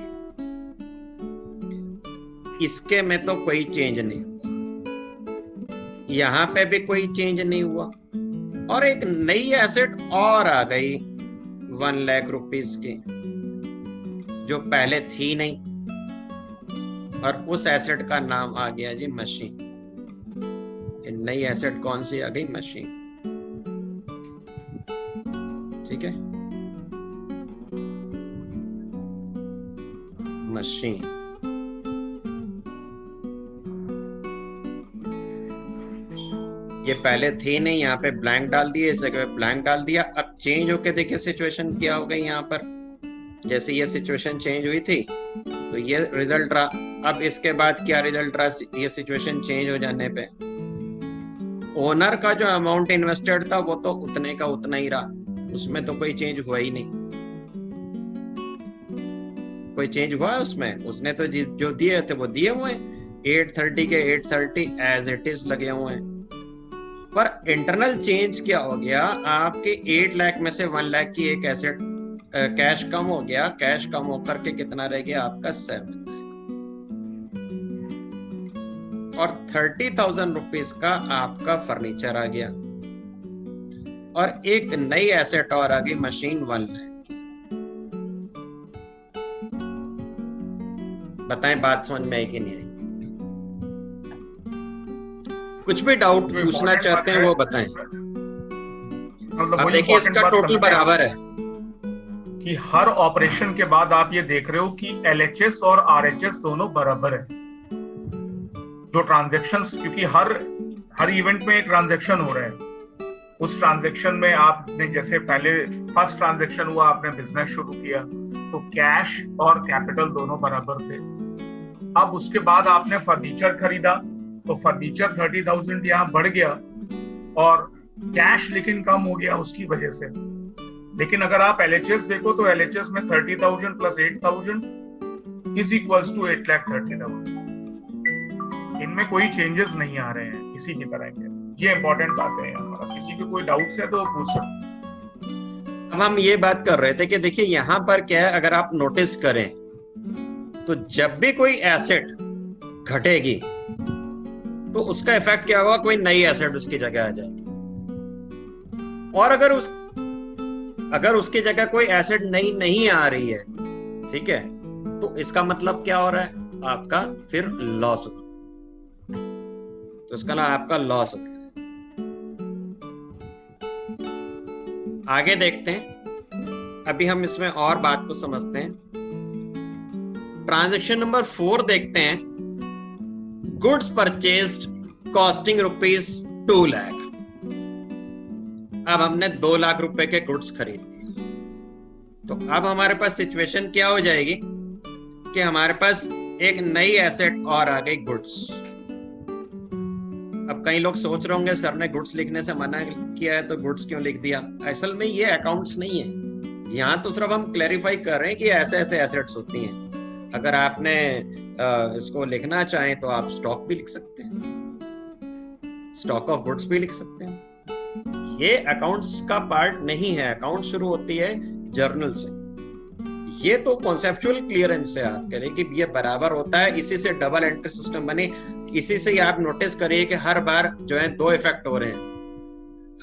Speaker 3: इसके में तो कोई चेंज नहीं हुआ, यहां पे भी कोई चेंज नहीं हुआ। और एक नई एसेट और आ गई 1 लाख रुपीस की, जो पहले थी नहीं, और उस एसेट का नाम आ गया जी मशीन। नई एसेट कौन सी आ गई? मशीन। ठीक है, मशीन। ये पहले थी नहीं, यहाँ पे ब्लैंक डाल दिए, इस जगह पे ब्लैंक डाल दिया। अब चेंज होके देखिए सिचुएशन क्या हो गई यहाँ पर। जैसे ये सिचुएशन चेंज हुई थी तो ये रिजल्ट रहा। अब इसके बाद क्या रिजल्ट रहा? ये सिचुएशन चेंज हो जाने पे ओनर का जो अमाउंट इन्वेस्टेड था वो तो उतने का उतना ही रहा, उसमें तो कोई चेंज हुआ ही नहीं। कोई चेंज हुआ है उसमें? उसने तो जो दिए थे वो दिए हुए हैं, 830 के 830 एज इट इज लगे हुए हैं। पर इंटरनल चेंज क्या हो गया? आपके 8 लाख में से 1 लाख की एक एसेट कैश कम हो गया। कैश कम होकर के कितना रह गया आपका? 7 लाख। और 30,000 रुपीस का आपका फर्नीचर आ गया, और एक नई एसेट और आ गई मशीन 1 लाख। बताएं बात समझ में आई कि नहीं आई? कुछ भी डाउट पूछना चाहते हैं वो बताएं। अब देखिए इसका टोटल बराबर है
Speaker 1: कि हर ऑपरेशन के बाद आप ये देख रहे हो कि LHS और RHS दोनों बराबर है। जो ट्रांजैक्शंस, क्योंकि हर इवेंट में ट्रांजैक्शन हो रहा है, उस ट्रांजैक्शन में आपने जैसे पहले फर्स्ट ट्रांजैक्शन हुआ, आपने बिजनेस शुरू किया तो कैश और कैपिटल दोनों बराबर थे। अब उसके बाद आपने फर्नीचर खरीदा तो फर्नीचर 30,000 यहाँ बढ़ गया और कैश लेकिन कम हो गया उसकी वजह से। लेकिन अगर आप LHS देखो तो LHS में 30,000 प्लस 8,000 इज इक्वल्स टू 8,30,000। इनमें कोई चेंजेस नहीं आ रहे हैं इसी की तरह के। ये इंपॉर्टेंट बातें हैं हमारा। किसी को कोई डाउट्स है तो पूछ सकते।
Speaker 3: अब हम ये बात कर रहे थे कि देखिए यहाँ पर क्या है, अगर आप नोटिस करें तो जब भी कोई एसेट घटेगी तो उसका इफेक्ट क्या होगा? कोई नई एसेट उसकी जगह आ जाएगी। और अगर उसकी जगह कोई एसेट नई नहीं आ रही है, ठीक है, तो इसका मतलब क्या हो रहा है? आपका फिर लॉस हो, तो इसका ना आपका लॉस हो गया। आगे देखते हैं, अभी हम इसमें और बात को समझते हैं। ट्रांजैक्शन नंबर 4 देखते हैं। Goods purchased costing ₹2 lakh. अब हमने 2 लाख रुपए के गुड्स खरीद लिए, तो अब हमारे पास सिचुएशन क्या हो जाएगी कि हमारे पास एक नई एसेट और आ गई, गुड्स। अब कई लोग सोच रहे होंगे सर ने गुड्स लिखने से मना किया है तो गुड्स क्यों लिख दिया? असल में ये अकाउंट्स नहीं है, यहाँ तो सिर्फ हम क्लैरिफाई कर रहे हैं कि ऐसे ऐसे एसेट्स होती हैं। अगर आपने इसको लिखना चाहें तो आप स्टॉक भी लिख सकते हैं, स्टॉक ऑफ गुड्स भी लिख सकते हैं। ये अकाउंट्स का पार्ट नहीं है। अकाउंट शुरू होती है जर्नल से। ये तो कॉन्सेप्चुअल क्लियरेंस से आप करें कि ये बराबर होता है, इसी से डबल एंट्री सिस्टम बने, इसी से आप नोटिस करिए कि हर बार जो है 2 इफेक्ट हो रहे हैं।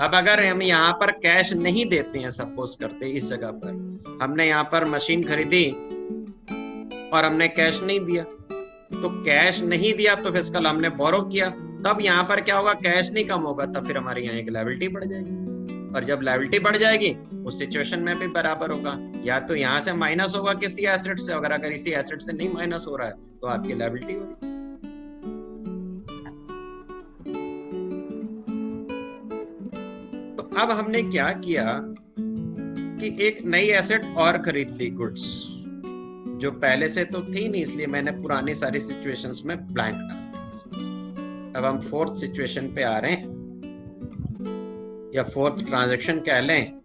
Speaker 3: अब अगर हम यहाँ पर कैश नहीं देते हैं, सपोज करते हैं इस जगह पर, हमने यहाँ पर मशीन खरीदी और हमने कैश नहीं दिया, तो कैश नहीं दिया तो फिस्कल हमने बोरो किया, तब यहाँ पर क्या होगा, कैश नहीं कम होगा, तब फिर हमारी यहाँ एक लायबिलिटी बढ़ जाएगी। और जब लायबिलिटी बढ़ जाएगी उस सिचुएशन में भी बराबर होगा, या तो यहाँ से माइनस होगा किसी एसेट से, अगर इसी एसेट से नहीं माइनस हो रहा है तो आपकी लायबिलिटी होगी। तो अब हमने क्या किया कि एक नई एसेट और खरीद ली, गुड्स, जो पहले से तो थी नहीं, इसलिए मैंने पुरानी सारी सिचुएशंस में ब्लैंक डाल दिया। अब हम फोर्थ सिचुएशन पे आ रहे हैं, या फोर्थ ट्रांजैक्शन कह लें।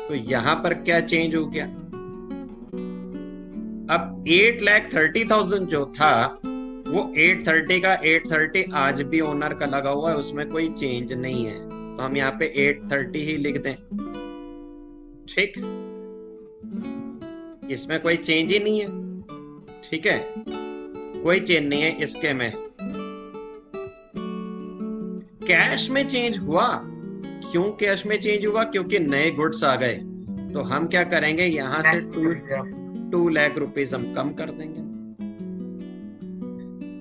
Speaker 3: तो यहां पर क्या चेंज हो गया, अब 8,30,000 जो था वो 830 का 830 आज भी ओनर का लगा हुआ है, उसमें कोई चेंज नहीं है, तो हम यहाँ पे 830 ही लिख दें। ठीक, इसमें कोई चेंज ही नहीं है। ठीक है, कोई चेंज नहीं है इसके में। कैश में चेंज हुआ, क्यों कैश में चेंज हुआ, क्योंकि नए गुड्स आ गए, तो हम क्या करेंगे, यहां से 2 लाख रुपीज हम कम कर देंगे।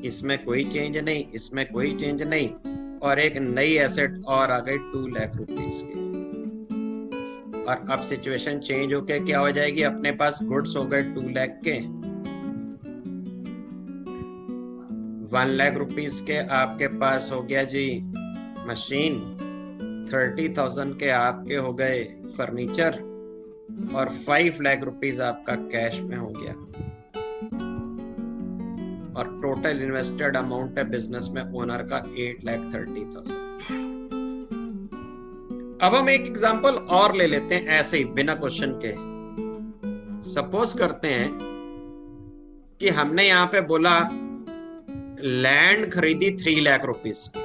Speaker 3: इसमें कोई चेंज नहीं, इसमें कोई चेंज नहीं, और एक नई एसेट और आ गई 2 लाख रुपीज की। और अब सिचुएशन चेंज होके क्या हो जाएगी, अपने पास गुड्स हो गए 2 लाख के, 1 लाख रुपीज के आपके पास हो गया जी मशीन, 30,000 के आपके हो गए फर्नीचर, और 5 लाख रुपीज आपका कैश में हो गया, और टोटल इन्वेस्टेड अमाउंट है बिजनेस में ओनर का 8,30,000। अब हम एक एग्जांपल और ले लेते हैं ऐसे ही बिना क्वेश्चन के। सपोज करते हैं कि हमने यहां पे बोला लैंड खरीदी 3 लाख रुपीस की,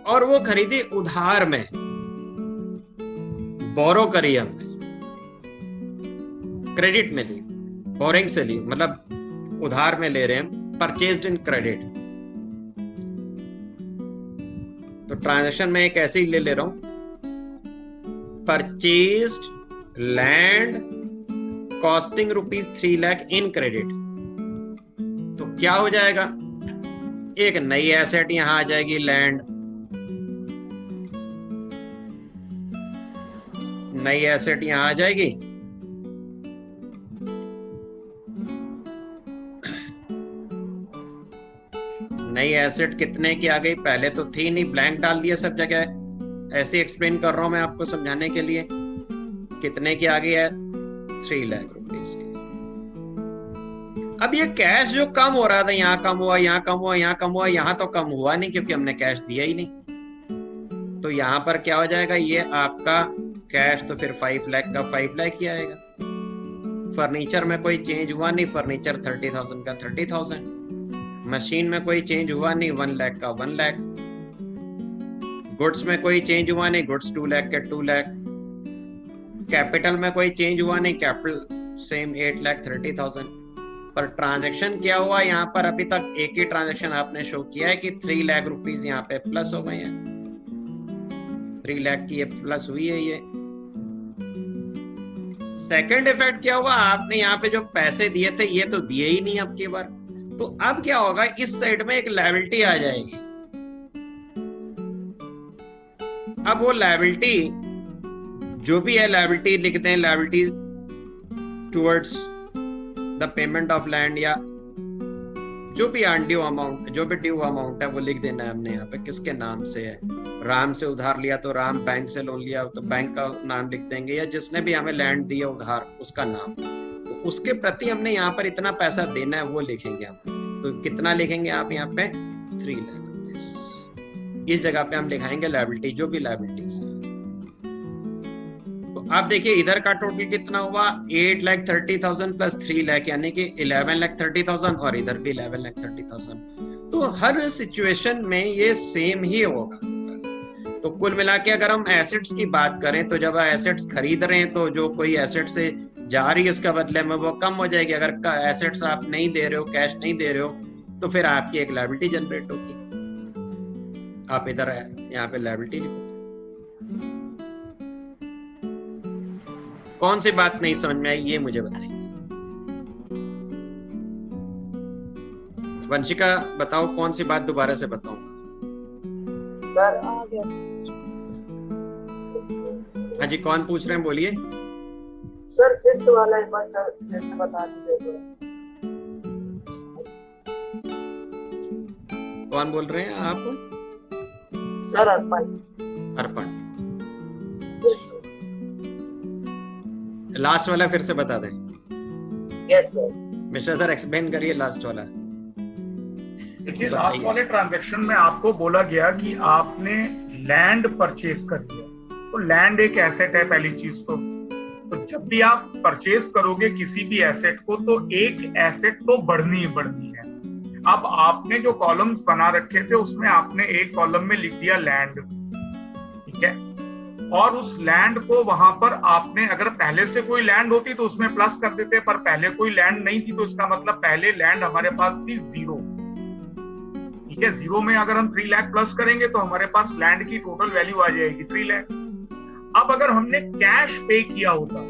Speaker 3: और वो खरीदी उधार में, बोरो करी हमने, क्रेडिट में ली, बोरिंग से ली, मतलब उधार में ले रहे हैं, परचेज्ड इन क्रेडिट। तो ट्रांजैक्शन में एक ऐसे ही ले रहा हूं, purchased land costing ₹3 lakh in credit. तो क्या हो जाएगा, एक नई एसेट यहां आ जाएगी, लैंड, नई एसेट यहां आ जाएगी, नई एसेट कितने की आ गई, पहले तो थी नहीं, ब्लैंक डाल दिया सब जगह, ऐसे एक्सप्लेन कर रहा हूं मैं आपको समझाने के लिए। कितने की आ गई है, 3 लाख रुपीस की। अब ये कैश जो कम हो रहा था, यहाँ कम हुआ, यहाँ कम हुआ, यहाँ कम हुआ, यहाँ तो कम हुआ नहीं क्योंकि हमने कैश दिया ही नहीं। तो यहाँ पर क्या हो जाएगा, ये आपका कैश तो फिर 5 लाख का 5 लाख ही आएगा। फर्नीचर में कोई चेंज हुआ नहीं, फर्नीचर 30,000 का 30,000। मशीन में कोई चेंज हुआ नहीं, 1 लाख का 1 लाख। गुड्स में कोई चेंज हुआ नहीं, गुड्स 2 लाख के 2 लाख। कैपिटल में कोई चेंज हुआ नहीं, कैपिटल सेम 8,30,000। पर ट्रांजैक्शन क्या हुआ, यहाँ पर अभी तक एक ही ट्रांजैक्शन आपने शो किया है कि 3 लाख रुपीज यहाँ पे प्लस हो गए हैं, 3 लाख की ये प्लस हुई है। ये सेकंड इफेक्ट क्या हुआ, आपने यहाँ पे जो पैसे दिए थे ये तो दिए ही नहीं अब की बार। तो अब क्या होगा, इस साइड में एक लायबिलिटी आ जाएगी। अब वो लायबिलिटी जो भी है, लायबिलिटी लिखते हैं, liability towards the payment of land, या जो भी अनड्यू अमाउंट, जो भी ड्यू अमाउंट है वो लिख देना है हमने यहाँ पे, किसके नाम से है। राम से उधार लिया तो राम, बैंक से लोन लिया तो बैंक का नाम लिख देंगे, या जिसने भी हमें लैंड दिया उधार उसका नाम, तो उसके प्रति हमने यहाँ पर इतना पैसा देना है वो लिखेंगे हम। तो कितना लिखेंगे आप यहाँ पे, 3 लाख रुपीज। इस जगह पे हम लिखाएंगे लायबिलिटी, जो भी लायबिलिटीज है। तो आप देखिए इधर का टोटल कितना हुआ, 8,30,000 प्लस 3 लाख, यानी कि 11,30,000, और इधर भी 11,30,000। तो हर सिचुएशन में ये सेम ही होगा। तो कुल मिला के अगर हम एसेट्स की बात करें, तो जब एसेट्स खरीद रहे हैं तो जो कोई एसेट से जा रही है उसका बदले में वो कम हो जाएगी। अगर एसेट्स आप नहीं दे रहे हो, कैश नहीं दे रहे हो, तो फिर आपकी एक लायबिलिटी जनरेट होगी। आप इधर यहाँ पे लायबिलिटी लिखो। कौन सी बात नहीं समझ में आई ये मुझे बताइए। वंशिका बताओ कौन सी बात दोबारा से बताऊं।
Speaker 6: सर आ गया।
Speaker 3: हाँ जी, कौन पूछ रहे हैं, बोलिए।
Speaker 6: सर फिफ्थ वाला एक बार सर फिर से बता दीजिए थोड़ा।
Speaker 3: कौन बोल रहे हैं आप?
Speaker 6: Sir Arpan.
Speaker 3: Arpan.
Speaker 6: Yes sir.
Speaker 3: Last वाला फिर से बता दें।
Speaker 6: Yes sir.
Speaker 3: Mishra sir explain करिए लास्ट वाला।
Speaker 1: देखिए, लास्ट वाले ट्रांजैक्शन में आपको बोला गया कि आपने लैंड परचेज कर लिया। तो लैंड एक एसेट है पहली चीज तो जब भी आप परचेज करोगे किसी भी एसेट को तो एक एसेट तो बढ़नी ही बढ़नी है। अब आपने जो कॉलम्स बना रखे थे उसमें आपने एक कॉलम में लिख दिया लैंड, ठीक है, और उस लैंड को वहां पर आपने, अगर पहले से कोई लैंड होती तो उसमें प्लस कर देते, पर पहले कोई लैंड नहीं थी तो इसका मतलब पहले लैंड हमारे पास थी 0, ठीक है। 0 में अगर हम 3 लाख प्लस करेंगे तो हमारे पास लैंड की टोटल वैल्यू आ जाएगी 3 लाख। अब अगर हमने कैश पे किया होता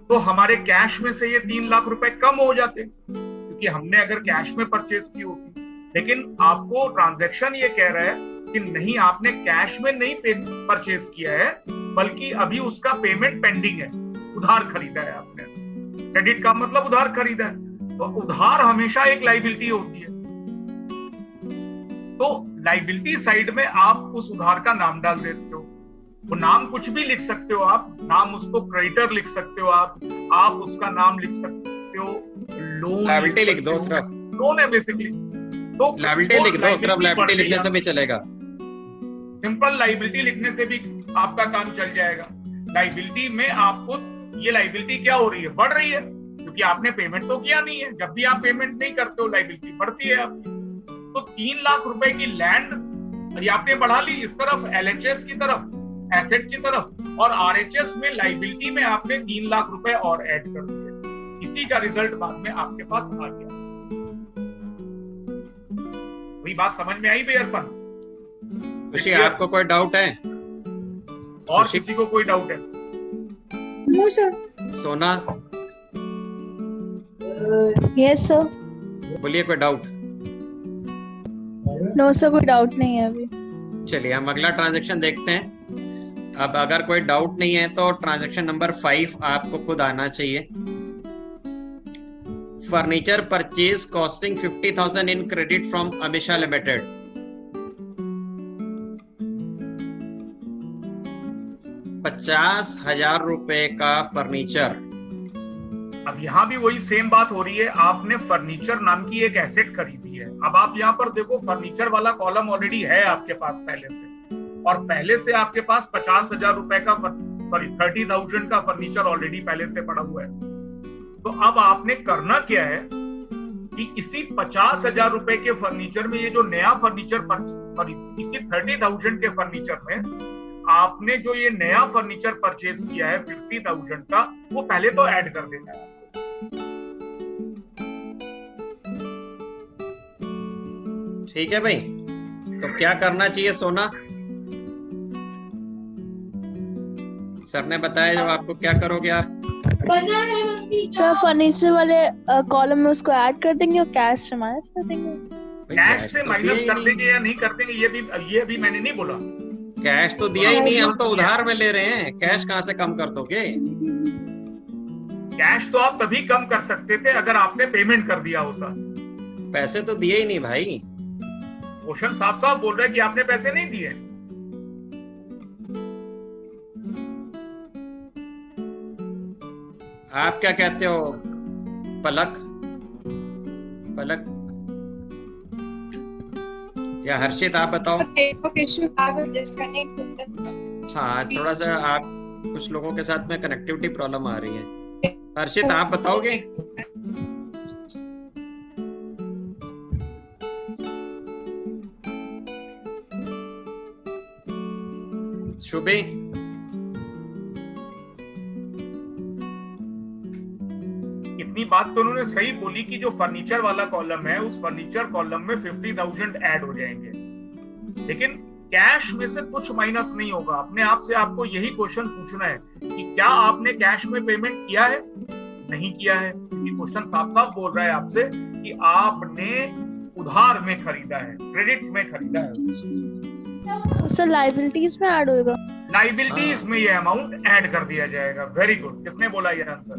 Speaker 1: तो हमारे कैश में से ये 3 लाख रुपए कम हो जाते, क्योंकि हमने अगर कैश में परचेज की होती। लेकिन आपको ट्रांजैक्शन ये कह रहा है कि नहीं, आपने कैश में नहीं परचेज किया है, बल्कि अभी उसका पेमेंट पेंडिंग है, उधार खरीदा है आपने। क्रेडिट का मतलब उधार खरीदा है, तो उधार हमेशा एक लायबिलिटी होती है। तो लायबिलिटी साइड में आप उस उधार का नाम डाल देते हो। वो नाम कुछ भी लिख सकते हो आप, नाम उसको क्रेडिटर लिख सकते हो आप उसका नाम लिख सकते हो, लोन
Speaker 3: लायबिलिटी लिख दो, सिर्फ
Speaker 1: लोन है बेसिकली। तो
Speaker 3: लायबिलिटी लिख दो, सिर्फ लायबिलिटी लिखने से भी चलेगा।
Speaker 1: सिंपल लायबिलिटी लिखने से भी आपका काम चल जाएगा। लायबिलिटी में आपको ये लायबिलिटी क्या हो रही है, बढ़ रही है, क्योंकि आपने पेमेंट तो किया नहीं है। जब भी आप पेमेंट नहीं करते हो लायबिलिटी बढ़ती है आपकी। तो 3 लाख रुपए की लैंड ये आपने बढ़ा ली इस तरफ एलएचएस की तरफ, एसेट की तरफ, और आरएचएस में लायबिलिटी में आपने 3 लाख रुपए और ऐड कर दिए। इसी का रिजल्ट बाद में आपके पास आ गया। वही बात समझ में आई भैया अर्पण?
Speaker 3: खुशी, आपको कोई डाउट है?
Speaker 1: और किसी को कोई डाउट है?
Speaker 7: No sir.
Speaker 3: Sona?
Speaker 7: Yes sir.
Speaker 3: बोलिए, कोई डाउट?
Speaker 7: नो सर, कोई डाउट नहीं है अभी।
Speaker 3: चलिए हम अगला ट्रांजैक्शन देखते हैं। अब अगर कोई डाउट नहीं है तो ट्रांजैक्शन नंबर 5 आपको खुद आना चाहिए। Furniture purchase costing 50,000 in credit from Amisha limited. ₹50,000 का फर्नीचर।
Speaker 1: अब यहाँ भी वही सेम बात हो रही है। आपने फर्नीचर नाम की एक एसेट खरीदी है। अब आप यहाँ पर देखो, फर्नीचर वाला कॉलम ऑलरेडी है आपके पास पहले से, और पहले से आपके पास 50,000 रुपए का 30,000 का फर्नीचर ऑलरेडी पहले से पड़ा हुआ है। तो अब आपने करना क्या है कि इसी 50,000 रुपए के फर्नीचर में ये जो नया फर्नीचर इसी 30,000 के फर्नीचर में आपने जो ये नया फर्नीचर परचेज किया है 50,000 का, वो पहले तो ऐड कर देना है।
Speaker 3: ठीक है भाई, तो क्या करना चाहिए सोना? सर ने बताया जो आपको क्या करोगे आप?
Speaker 7: सर फर्नीचर वाले कॉलम में उसको ऐड कर देंगे और कैश से माइनस कर देंगे।
Speaker 1: कैश से माइनस कर देंगे या नहीं कर देंगे ये भी मैंने नहीं बोला।
Speaker 3: कैश तो दिया ही नहीं, हम तो उधार में ले रहे हैं, कैश कहाँ से कम कर दोगे?
Speaker 1: कैश तो आप तभी कम कर सकते थे अगर आपने पेमेंट कर दिया होता।
Speaker 3: पैसे तो दिए ही नहीं भाई।
Speaker 1: क्वेश्चन साफ साफ बोल रहा है कि आपने पैसे नहीं दिए।
Speaker 3: आप क्या कहते हो पलक? या हर्षित, आप बताओ। हाँ, थोड़ा सा आप कुछ लोगों के साथ में कनेक्टिविटी प्रॉब्लम आ रही है। हर्षित, आप बताओगे? शुभी?
Speaker 1: इतनी बात तो उन्होंने सही बोली कि जो फर्नीचर वाला कॉलम है उस फर्नीचर कॉलम में 50,000 ऐड हो जाएंगे। लेकिन कैश में से कुछ माइनस नहीं होगा। अपने आप से आपको यही क्वेश्चन पूछना है कि क्या आपने कैश में पेमेंट किया है, नहीं किया है, क्योंकि क्वेश्चन साफ साफ बोल रहा है आपसे कि आपने उधार में खरीदा है, क्रेडिट में खरीदा है।
Speaker 7: सर लायबिलिटीज में ऐड होएगा।
Speaker 1: लायबिलिटीज में ये अमाउंट ऐड कर दिया जाएगा। Very good. किसने बोला ये आंसर?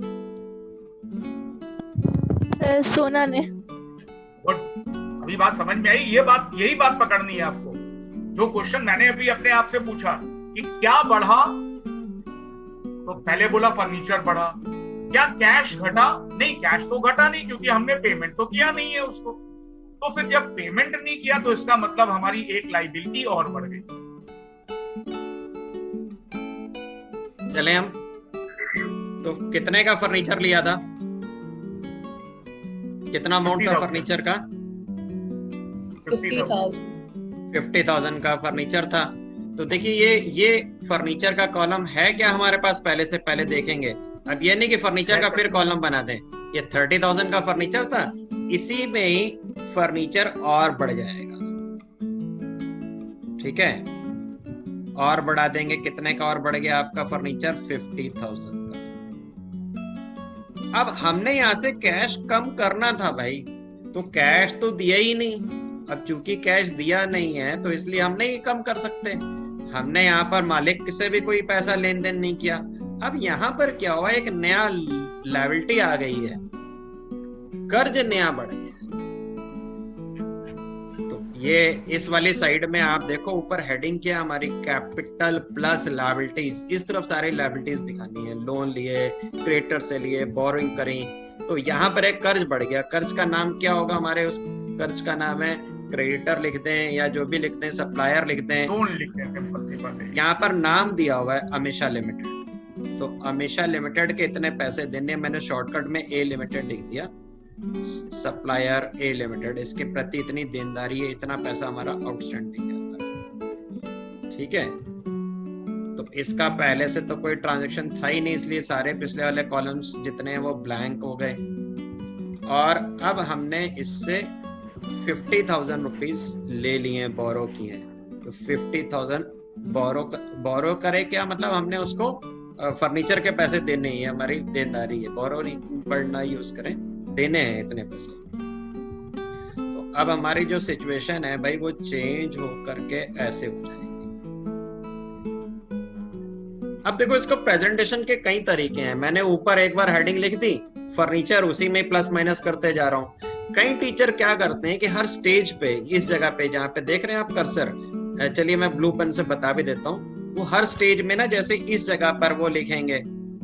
Speaker 7: सोना ने।
Speaker 1: गुड। अभी बात समझ में आई। यही बात पकड़नी है आपको। जो क्वेश्चन मैंने अभी अपने आप से पूछा कि क्या बढ़ा, तो पहले बोला फर्नीचर बढ़ा। क्या कैश घटा? नहीं, कैश तो घटा नहीं, क्योंकि हमने पेमेंट तो किया नहीं है उसको। तो फिर जब पेमेंट नहीं किया तो इसका मतलब हमारी एक लायबिलिटी और बढ़ गई।
Speaker 3: चले हम तो कितने का फर्नीचर लिया था? कितना अमाउंट था फर्नीचर का? 50,000 का फर्नीचर था। तो देखिए ये फर्नीचर का कॉलम है क्या हमारे पास? पहले देखेंगे। अब ये नहीं कि फर्नीचर का फिर कॉलम बना दें। ये 30,000 का फर्नीचर था, इसी में ही फर्नीचर और बढ़ जाएगा। ठीक है, और बढ़ा देंगे। कितने का और बढ़ गया आपका फर्नीचर? 50,000 का। अब हमने यहां से कैश कम करना था भाई, तो कैश तो दिया ही नहीं। अब चूंकि कैश दिया नहीं है तो इसलिए हम नहीं कम कर सकते। हमने यहाँ पर मालिक से भी कोई पैसा लेन देन नहीं किया। अब यहाँ पर क्या हुआ, एक नया लायबिलिटी आ गई है, कर्ज नया बढ़ गया। तो ये इस वाली साइड में आप देखो, ऊपर हेडिंग क्या हमारी, कैपिटल प्लस लायबिलिटीज। इस तरफ सारी लायबिलिटीज दिखानी है। लोन लिए, क्रेडिटर से लिए, बोरोइंग करी, तो यहाँ पर एक कर्ज बढ़ गया। कर्ज का नाम क्या होगा हमारे? उस कर्ज का नाम है, क्रेडिटर लिख दें या जो भी लिखते हैं, सप्लायर लिख दें,
Speaker 1: लोन लिख दें, सिंपल सी बात है।
Speaker 3: यहाँ पर नाम दिया हुआ है अमीषा लिमिटेड। तो अमीषा लिमिटेड के इतने पैसे देने, मैंने शॉर्टकट में ए लिमिटेड लिख दिया। सप्लायर ए लिमिटेड, इसके प्रति इतनी देनदारी है, इतना पैसा हमारा आउटस्टैंडिंग है। ठीक है, तो इसका पहले से तो कोई ट्रांजैक्शन था ही नहीं, इसलिए सारे पिछले वाले कॉलम्स जितने हैं वो ब्लैंक हो गए। और अब हमने इससे 50,000 रुपीज ले लिए, बोरो किए। तो 50,000 बोरो करे क्या मतलब? हमने उसको फर्नीचर के पैसे देने ही है, हमारी देनदारी है। बोरो नहीं पढ़ना यूज करें, देने हैं इतने पैसे। तो अब हमारी जो सिचुएशन है भाई वो चेंज हो करके ऐसे हो जाएगी। अब देखो, इसको प्रेजेंटेशन के कई तरीके हैं। मैंने ऊपर एक बार हेडिंग लिख दी, फर्नीचर, उसी में प्लस माइनस करते जा रहा हूँ। कई टीचर क्या करते हैं कि हर स्टेज पे, इस जगह पे जहाँ पे देख रहे हैं आप कर्सर, चलिए मैं ब्लू पेन से बता भी देता हूँ, वो हर स्टेज में ना, जैसे इस जगह पर वो लिखेंगे,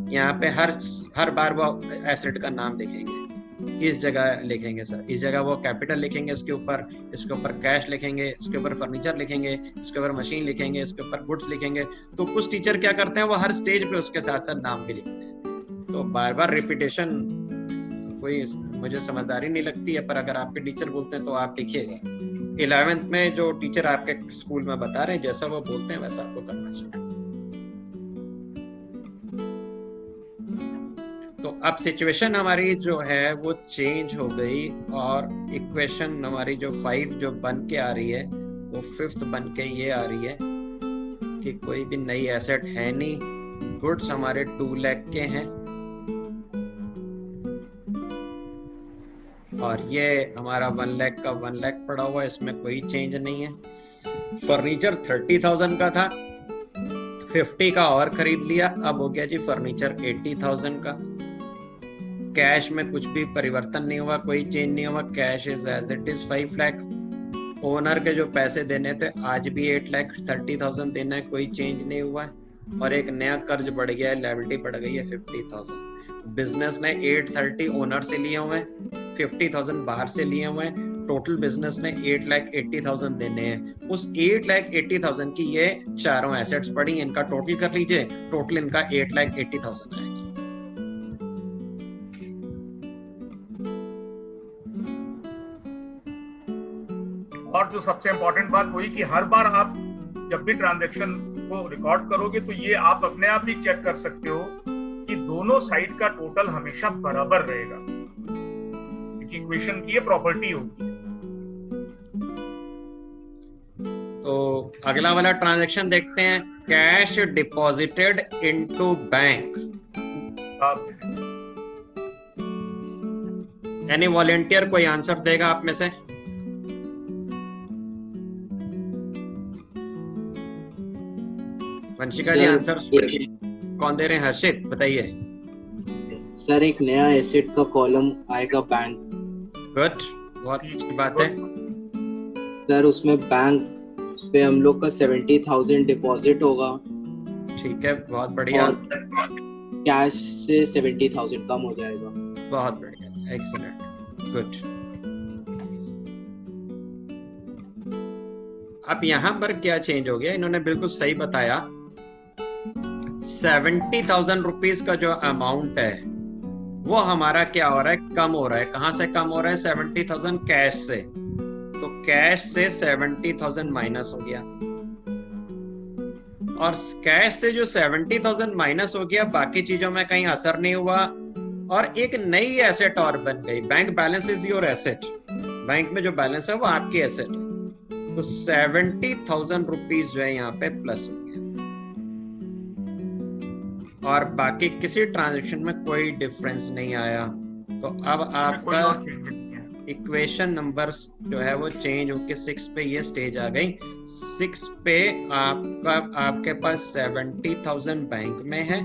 Speaker 3: यहाँ पे हर बार वो एसेट का नाम लिखेंगे, इस जगह लिखेंगे सर, इस जगह वो कैपिटल लिखेंगे, इसके ऊपर कैश लिखेंगे, इसके ऊपर फर्नीचर लिखेंगे, इसके ऊपर मशीन लिखेंगे, इसके ऊपर गुड्स लिखेंगे। तो कुछ टीचर क्या करते हैं, वो हर स्टेज पे उसके साथ साथ नाम भी लिखते हैं। तो बार बार रिपीटेशन कोई मुझे समझदारी नहीं लगती है, पर अगर आपके टीचर बोलते हैं तो आप लिखिएगा। 11th में जो टीचर आपके स्कूल में बता रहे हैं, जैसा वो बोलते हैं वैसा आपको करना चाहिए। तो अब सिचुएशन हमारी जो है वो चेंज हो गई, और इक्वेशन हमारी जो 5 जो बन के आ रही है वो 5th बन के ये आ रही है कि कोई भी नई एसेट है नहीं, गुड्स हमारे 2 लाख के हैं, और ये हमारा 1 लाख का 1 लाख पड़ा हुआ है, इसमें कोई चेंज नहीं है। फर्नीचर 30,000 का था, 50 का और खरीद लिया, अब हो गया जी फर्नीचर 80,000 का। कैश में कुछ भी परिवर्तन नहीं हुआ, कोई चेंज नहीं हुआ, cash is as it is 5 lakh. Owner के जो पैसे देने थे आज भी 8,30,000 देना है, कोई चेंज नहीं हुआ है। और एक नया कर्ज बढ़ गया है, लायबिलिटी बढ़ गई है 50,000। बिजनेस ने 830 ओनर से लिए हुए हैं, 50,000 बाहर से लिए हुए हैं, टोटल बिजनेस ने 8,80,000 देने हैं। उस 8,80,000 की ये चारों एसेट्स पड़ी, इनका टोटल कर लीजिए, टोटल इनका 8,80,000 आएगा।
Speaker 1: और जो सबसे इंपॉर्टेंट बात हुई कि हर बार आप जब भी ट्रांजैक्शन को रिकॉर्ड करोगे तो ये आप अपने आप ही चेक कर सकते हो कि दोनों साइड का टोटल हमेशा बराबर रहेगा। इक्वेशन की ये प्रॉपर्टी होगी।
Speaker 3: तो अगला वाला ट्रांजैक्शन देखते हैं, cash deposited into bank. Any volunteer कोई आंसर देगा आप में से? वंशिका जी आंसर कौन दे रहे हैं? हर्षित बताइए।
Speaker 5: सर एक नया एसेट का कॉलम आएगा बैंक।
Speaker 3: गुड, बहुत अच्छी बात है।
Speaker 5: सर उसमें बैंक पे हम लोग का 70,000 डिपॉजिट होगा।
Speaker 3: ठीक है, बहुत बढ़िया।
Speaker 5: कैश से 70,000 कम हो जाएगा।
Speaker 3: बहुत बढ़िया, एक्सीलेंट, गुड। अब यहाँ पर क्या चेंज हो गया, इन्होंने बिल्कुल सही बताया। 70,000 रुपीज का जो अमाउंट है वो हमारा क्या हो रहा है, कम हो रहा है। कहां से कम हो रहा है? 70,000 कैश से। तो कैश से 70,000 माइनस हो गया, और कैश से जो 70,000 माइनस हो गया, बाकी चीजों में कहीं असर नहीं हुआ, और एक नई एसेट और बन गई। Bank balance is your asset. Bank में जो बैलेंस है वो आपकी एसेट है। तो 70,000 रुपीज जो है यहाँ पे प्लस हो गया, और बाकी किसी ट्रांजैक्शन में कोई डिफरेंस नहीं आया। तो अब आपका इक्वेशन नंबर जो है वो चेंज होके 6 पे ये स्टेज आ गई। 6 पे आपके पास 70,000 बैंक में है,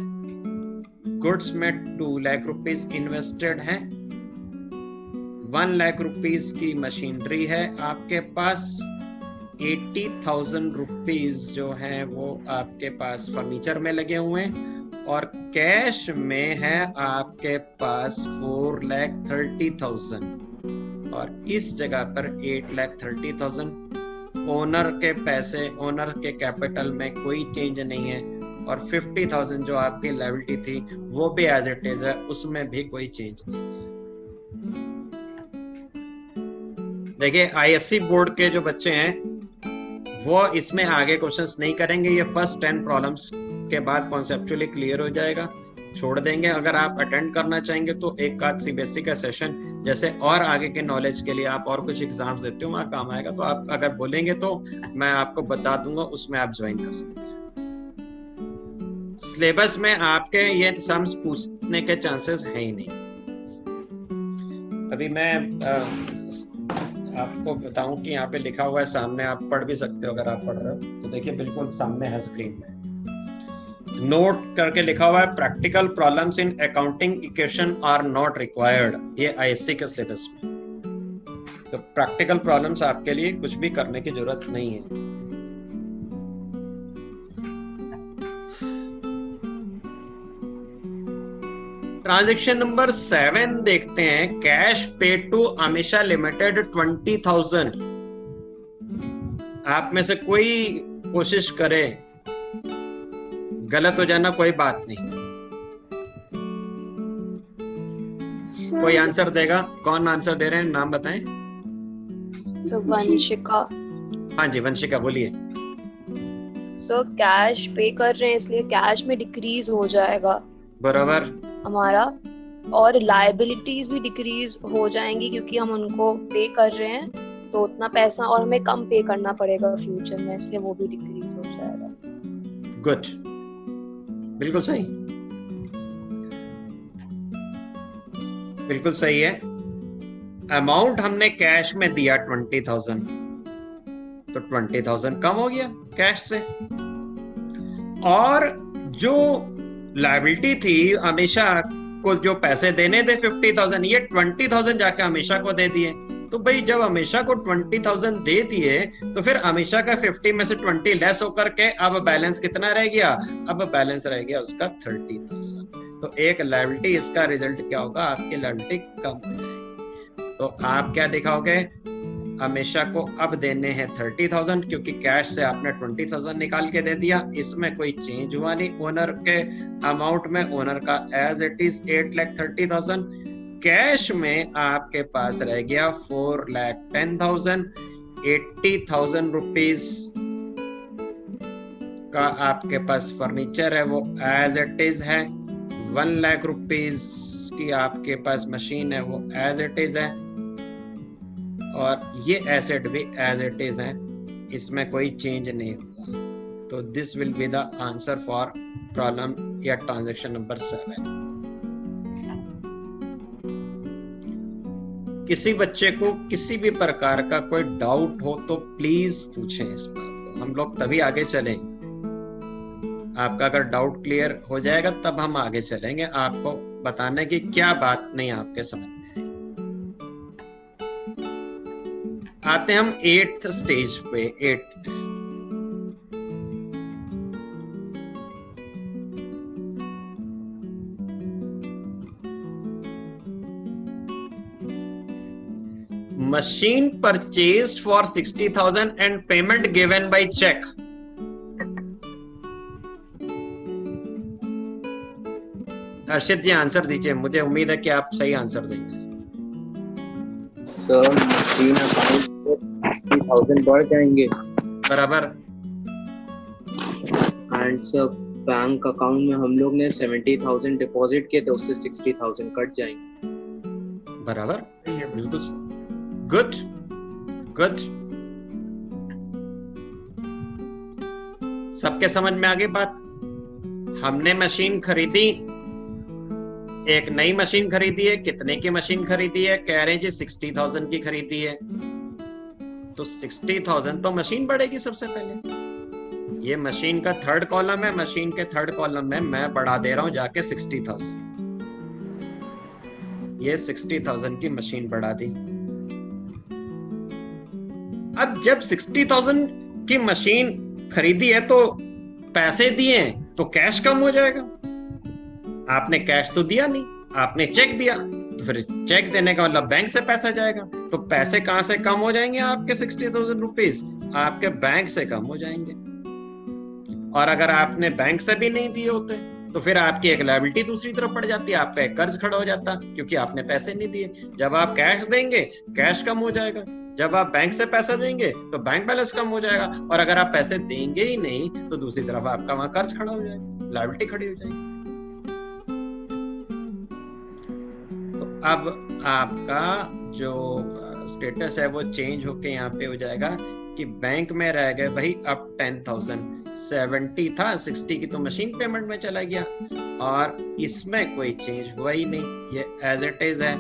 Speaker 3: गुड्स में 2 लाख रुपीस इन्वेस्टेड है, 1 लाख रुपीस की मशीनरी है आपके पास, 80,000 रुपीस जो है वो आपके पास फर्नीचर में लगे हुए हैं, और कैश में है आपके पास 4,30,000, और इस जगह पर 8,30,000। ओनर के पैसे, ओनर के कैपिटल में कोई चेंज नहीं है, और 50,000 जो आपकी लायबिलिटी थी वो भी एज इट इज है, उसमें भी कोई चेंज नहीं है। देखिए आईएससी बोर्ड के जो बच्चे हैं वो इसमें आगे क्वेश्चंस नहीं करेंगे, ये फर्स्ट 10 प्रॉब्लम्स के बाद कॉन्सेप्चुअली क्लियर हो जाएगा, छोड़ देंगे। अगर आप अटेंड करना चाहेंगे तो एक आध सीबीएसई का सेशन जैसे और आगे के नॉलेज के लिए आप और कुछ एग्जाम्स देते हो, वहां काम आएगा। तो आप अगर बोलेंगे तो मैं आपको बता दूंगा, उसमें आप ज्वाइन कर सकते हैं। सिलेबस में आपके ये सम्स पूछने के चांसेस है ही नहीं। अभी मैं आपको बताऊं कि यहाँ पे लिखा हुआ है सामने, आप पढ़ भी सकते हो अगर आप पढ़ रहे हो तो। देखिए बिल्कुल सामने है स्क्रीन में, नोट करके लिखा हुआ है, practical problems in accounting equation are not required. ये आईएससी के सिलेबस में, तो प्रैक्टिकल प्रॉब्लम्स आपके लिए कुछ भी करने की जरूरत नहीं है। ट्रांजैक्शन नंबर 7 देखते हैं, कैश पे टू अमीषा लिमिटेड 20,000। आप में से कोई कोशिश करे, गलत हो जाना कोई बात नहीं। कोई आंसर देगा? कौन आंसर दे रहे हैं, नाम बताएं।
Speaker 8: वंशिका।
Speaker 3: हाँ जी वंशिका बोलिए।
Speaker 8: सो कैश पे कर रहे हैं इसलिए कैश में डिक्रीज हो जाएगा
Speaker 3: बराबर
Speaker 8: हमारा, और लायबिलिटीज भी डिक्रीज हो जाएंगी क्योंकि हम उनको पे कर रहे हैं, तो उतना पैसा और हमें कम पे करना पड़ेगा फ्यूचर में, इसलिए वो भी डिक्रीज हो जाएगा।
Speaker 3: गुड, बिल्कुल सही, बिल्कुल सही है। अमाउंट हमने कैश में दिया 20,000, तो 20,000 कम हो गया कैश से, और जो लायबिलिटी थी अमीषा को जो पैसे देने थे 50,000, ये 20,000 जाके अमीषा को दे दिए। तो भाई जब अमीषा को 20,000 दे दिए तो फिर अमीषा का 50 में से 20 लेस होकर के अब बैलेंस कितना रह गया? अब बैलेंस रह गया उसका 30,000। तो एक लायबिलिटी, इसका रिजल्ट क्या होगा? आपकी लायबिलिटी कम हो जाएगी। तो आप क्या दिखाओगे? अमीषा को अब देने हैं 30,000, क्योंकि कैश से आपने 20,000 निकाल के दे दिया, इसमें कोई चेंज हुआ नहीं। ओनर के अमाउंट में ओनर का एज इट इज 8,30,000, कैश में आपके पास रह गया 4,10,000। 80,000 रुपीज का आपके पास फर्नीचर है वो एज इट इज है। 1 लाख रुपीज की आपके पास मशीन है वो एज इट इज है, और ये एसेट भी एज इट इज है। इसमें कोई चेंज नहीं होगा। तो this will be the answer for problem या ट्रांजैक्शन नंबर 7। किसी बच्चे को किसी भी प्रकार का कोई डाउट हो तो प्लीज पूछें इस बात को, हम लोग तभी आगे चलें। आपका अगर डाउट क्लियर हो जाएगा तब हम आगे चलेंगे, आपको बताने की क्या बात नहीं आपके समझ में आई। आते हम 8th स्टेज पे। 8th machine purchased for 60,000 and payment given by check. Harshit ji answer दीजिए, मुझे उम्मीद है कि आप सही आंसर देंगे।
Speaker 5: सर मशीन अकाउंट पे 60,000 बढ़ जाएंगे।
Speaker 3: बराबर।
Speaker 5: एंड सर बैंक अकाउंट में हम लोग ने 70,000 डिपॉजिट किए थे, उससे 60,000 कट जाएंगे।
Speaker 3: बराबर, बिल्कुल गुड गुड। सबके समझ में आ गई बात। हमने मशीन खरीदी, एक नई मशीन खरीदी है। कितने की मशीन खरीदी है? कह रहे हैं जी 60,000 की खरीदी है। तो 60,000 तो मशीन बढ़ेगी सबसे पहले। ये मशीन का 3rd कॉलम है, मशीन के 3rd कॉलम में मैं बढ़ा दे रहा हूं जाके 60,000। ये 60,000 की मशीन बढ़ा दी। अब जब 60,000 की मशीन खरीदी है तो पैसे दिए हैं तो कैश कम हो जाएगा। आपने कैश तो दिया नहीं, आपने चेक दिया, तो फिर चेक देने का मतलब बैंक से पैसा जाएगा। तो पैसे कहां से कम हो जाएंगे? आपके 60,000 रुपीज आपके बैंक से कम हो जाएंगे। और अगर आपने बैंक से भी नहीं दिए होते तो फिर आपकी एक लायबिलिटी दूसरी तरफ पड़ जाती है, आपका एक कर्ज खड़ा हो जाता क्योंकि आपने पैसे नहीं दिए। जब आप कैश देंगे कैश कम हो जाएगा, जब आप बैंक से पैसा देंगे तो बैंक बैलेंस कम हो जाएगा, और अगर आप पैसे देंगे ही नहीं तो दूसरी तरफ आपका वहां कर्ज खड़ा हो जाएगा, लायबिलिटी खड़ी हो जाएगी। तो अब आपका जो स्टेटस है वो चेंज होके यहाँ पे हो जाएगा कि बैंक में रह गए भाई अब 10,000। 70 था, 60 की तो मशीन पेमेंट में चला गया और इसमें कोई चेंज हुआ ही नहीं, ये एज इट इज है।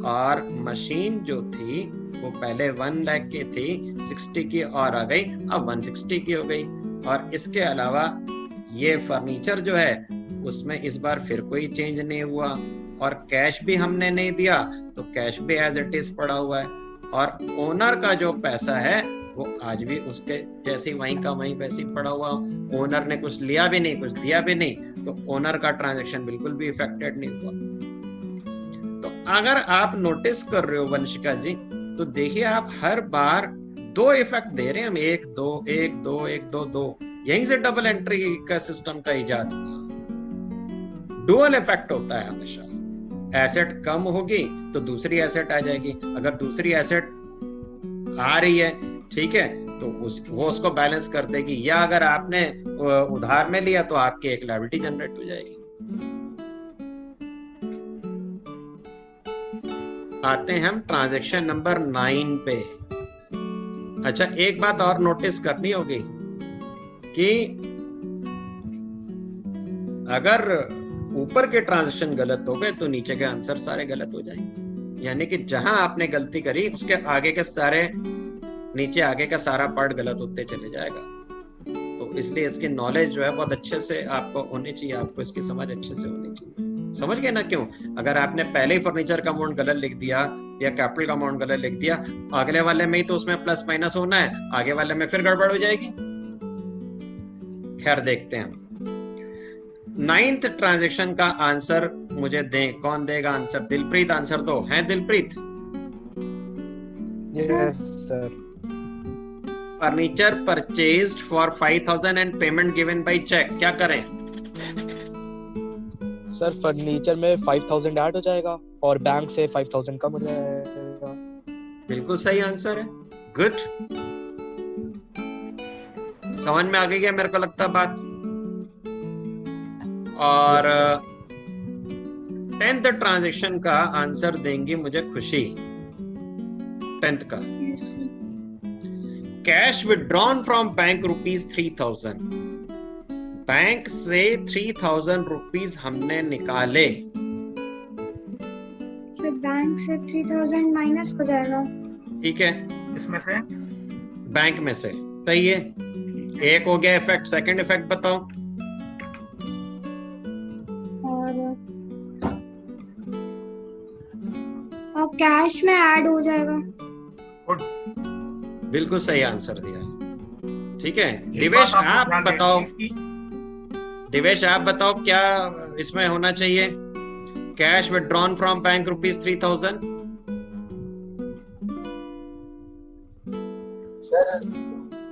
Speaker 3: और मशीन जो थी वो पहले 1 लाख की थी, 60 की और आ गई, अब 160 की हो गई। और इसके अलावा ये फर्नीचर जो है उसमें इस बार फिर कोई चेंज नहीं हुआ, और कैश भी हमने नहीं दिया तो कैश भी एज इट इज पड़ा हुआ है। और ओनर का जो पैसा है वो आज भी उसके जैसे वहीं का वहीं वैसे ही पड़ा हुआ। ओनर ने कुछ लिया भी नहीं, कुछ दिया भी नहीं, तो ओनर का ट्रांजैक्शन बिल्कुल भी इफेक्टेड नहीं हुआ। तो अगर आप नोटिस कर रहे हो वंशिका जी, तो देखिए आप हर बार 2 इफेक्ट दे रहे हैं हम, 1 2 1 2 1 2 2। यहीं से डबल एंट्री का सिस्टम का इजाद हुआ। डुअल इफेक्ट होता है हमेशा। एसेट कम होगी तो दूसरी एसेट आ जाएगी, अगर दूसरी एसेट आ रही है ठीक है तो वो उसको बैलेंस कर देगी, या अगर आपने उधार में लिया तो आपकी एक लायबिलिटी जनरेट हो जाएगी। आते हैं हम ट्रांजैक्शन नंबर 9 पे। अच्छा, एक बात और नोटिस करनी होगी कि अगर ऊपर के ट्रांजैक्शन गलत हो गए तो नीचे के आंसर सारे गलत हो जाएंगे। यानी कि जहां आपने गलती करी उसके आगे के सारे, नीचे आगे का सारा पार्ट गलत होते चले जाएगा। तो इसलिए इसकी नॉलेज जो है बहुत अच्छे से आपको होनी चाहिए, आपको इसकी समझ अच्छे से होनी चाहिए। समझ गए ना? क्यों? अगर आपने पहले ही फर्नीचर का अमाउंट गलत लिख दिया या कैपिटल का अमाउंट गलत लिख दिया, अगले वाले में ही तो उसमें प्लस माइनस होना है, आगे वाले में फिर गड़बड़ हो जाएगी। खैर देखते हैं। 9th ट्रांजैक्शन का आंसर मुझे दें, कौन देगा आंसर? दिलप्रीत आंसर दो। हैं Dilpreet?
Speaker 9: Yes sir.
Speaker 3: Furniture purchased for 5,000 and payment given by cheque, क्या करें?
Speaker 9: सर फर्नीचर में 5,000 ऐड हो जाएगा और बैंक से 5,000 कम हो जाएगा।
Speaker 3: बिल्कुल सही आंसर है, गुड। समझ में आ गई है मेरे को लगता है बात। और 10th ट्रांजैक्शन का आंसर देंगी मुझे खुशी। 10th का cash withdrawn from bank ₹3,000, bank से 3,000 रुपीज हमने निकाले,
Speaker 10: तो बैंक से 3,000 माइनस हो जाएगा।
Speaker 3: ठीक है,
Speaker 1: इसमें से
Speaker 3: बैंक में से, सही है। एक हो गया इफेक्ट, सेकंड इफेक्ट बताओ।
Speaker 10: और कैश में ऐड हो जाएगा।
Speaker 3: बिल्कुल सही आंसर दिया, ठीक है। दिवेश आप बताओ, दिवेश आप बताओ क्या इसमें होना चाहिए? Cash withdrawn from bank ₹3,000।
Speaker 6: Sir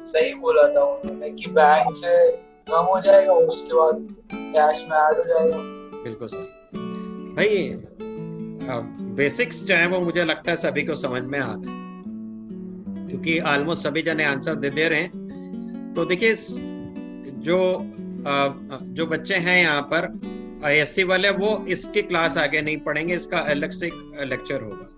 Speaker 6: सही बोला था उन्होंने कि बैंक से कम हो जाएगा, उसके बाद कैश में ऐड हो जाएगा।
Speaker 3: बिल्कुल सही भाई। बेसिक्स जो है वो मुझे लगता है सभी को समझ में आ गए, क्योंकि ऑलमोस्ट सभी जने आंसर दे रहे हैं। तो देखिए जो बच्चे हैं यहाँ पर ISC वाले, वो इसकी क्लास आगे नहीं पढ़ेंगे, इसका अलग से लेक्चर होगा।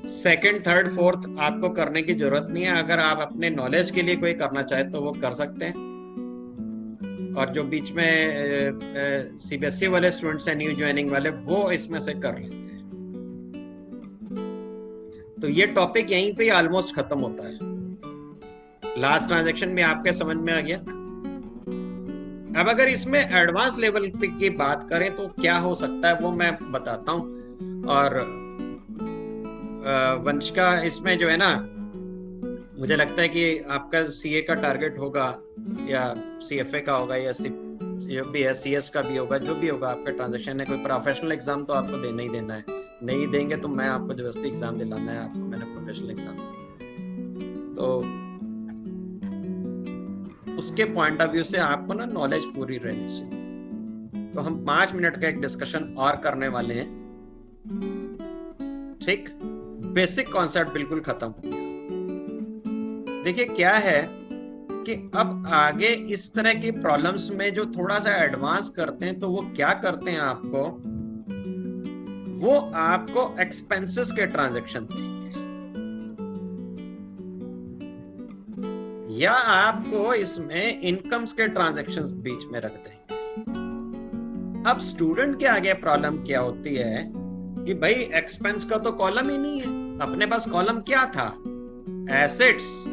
Speaker 3: सेकंड, थर्ड, फोर्थ आपको करने की जरूरत नहीं है। अगर आप अपने नॉलेज के लिए कोई करना चाहे तो वो कर सकते हैं। और जो बीच में CBSE वाले स्टूडेंट्स हैं, न्यू ज्वाइनिंग वाले, वो इसमें से कर लेंगे। तो ये टॉपिक यहीं पे ऑलमोस्ट खत्म होता है। लास्ट ट्रांजैक्शन में आपके समझ में आ गया। अब अगर इसमें एडवांस लेवल की बात करें तो क्या हो सकता है वो मैं बताता हूं। और वंशिका, इसमें जो है ना, मुझे लगता है कि आपका CA का टारगेट होगा या CFA का होगा या जो भी है CS का भी होगा, जो भी होगा आपका ट्रांजैक्शन है। कोई प्रोफेशनल एग्जाम तो आपको देना ही देना है, नहीं देंगे तो मैं आपको जबरदस्ती एग्जाम दिलाना है आपको, मैंने प्रोफेशनल एग्जाम। तो उसके पॉइंट ऑफ व्यू से आपको ना नॉलेज पूरी रहनी चाहिए। तो हम 5 मिनट का एक डिस्कशन और करने वाले हैं, ठीक। बेसिक कॉन्सेप्ट बिल्कुल खत्म हो गया। देखिए क्या है कि अब आगे इस तरह की प्रॉब्लम्स में जो थोड़ा सा एडवांस करते हैं, तो वो क्या करते हैं वो आपको एक्सपेंसेस के ट्रांजैक्शन देंगे, या आपको इसमें इनकम्स के ट्रांजैक्शंस बीच में रख देंगे। अब स्टूडेंट के आगे प्रॉब्लम क्या होती है कि भाई एक्सपेंस का तो कॉलम ही नहीं है, अपने पास कॉलम क्या था? Assets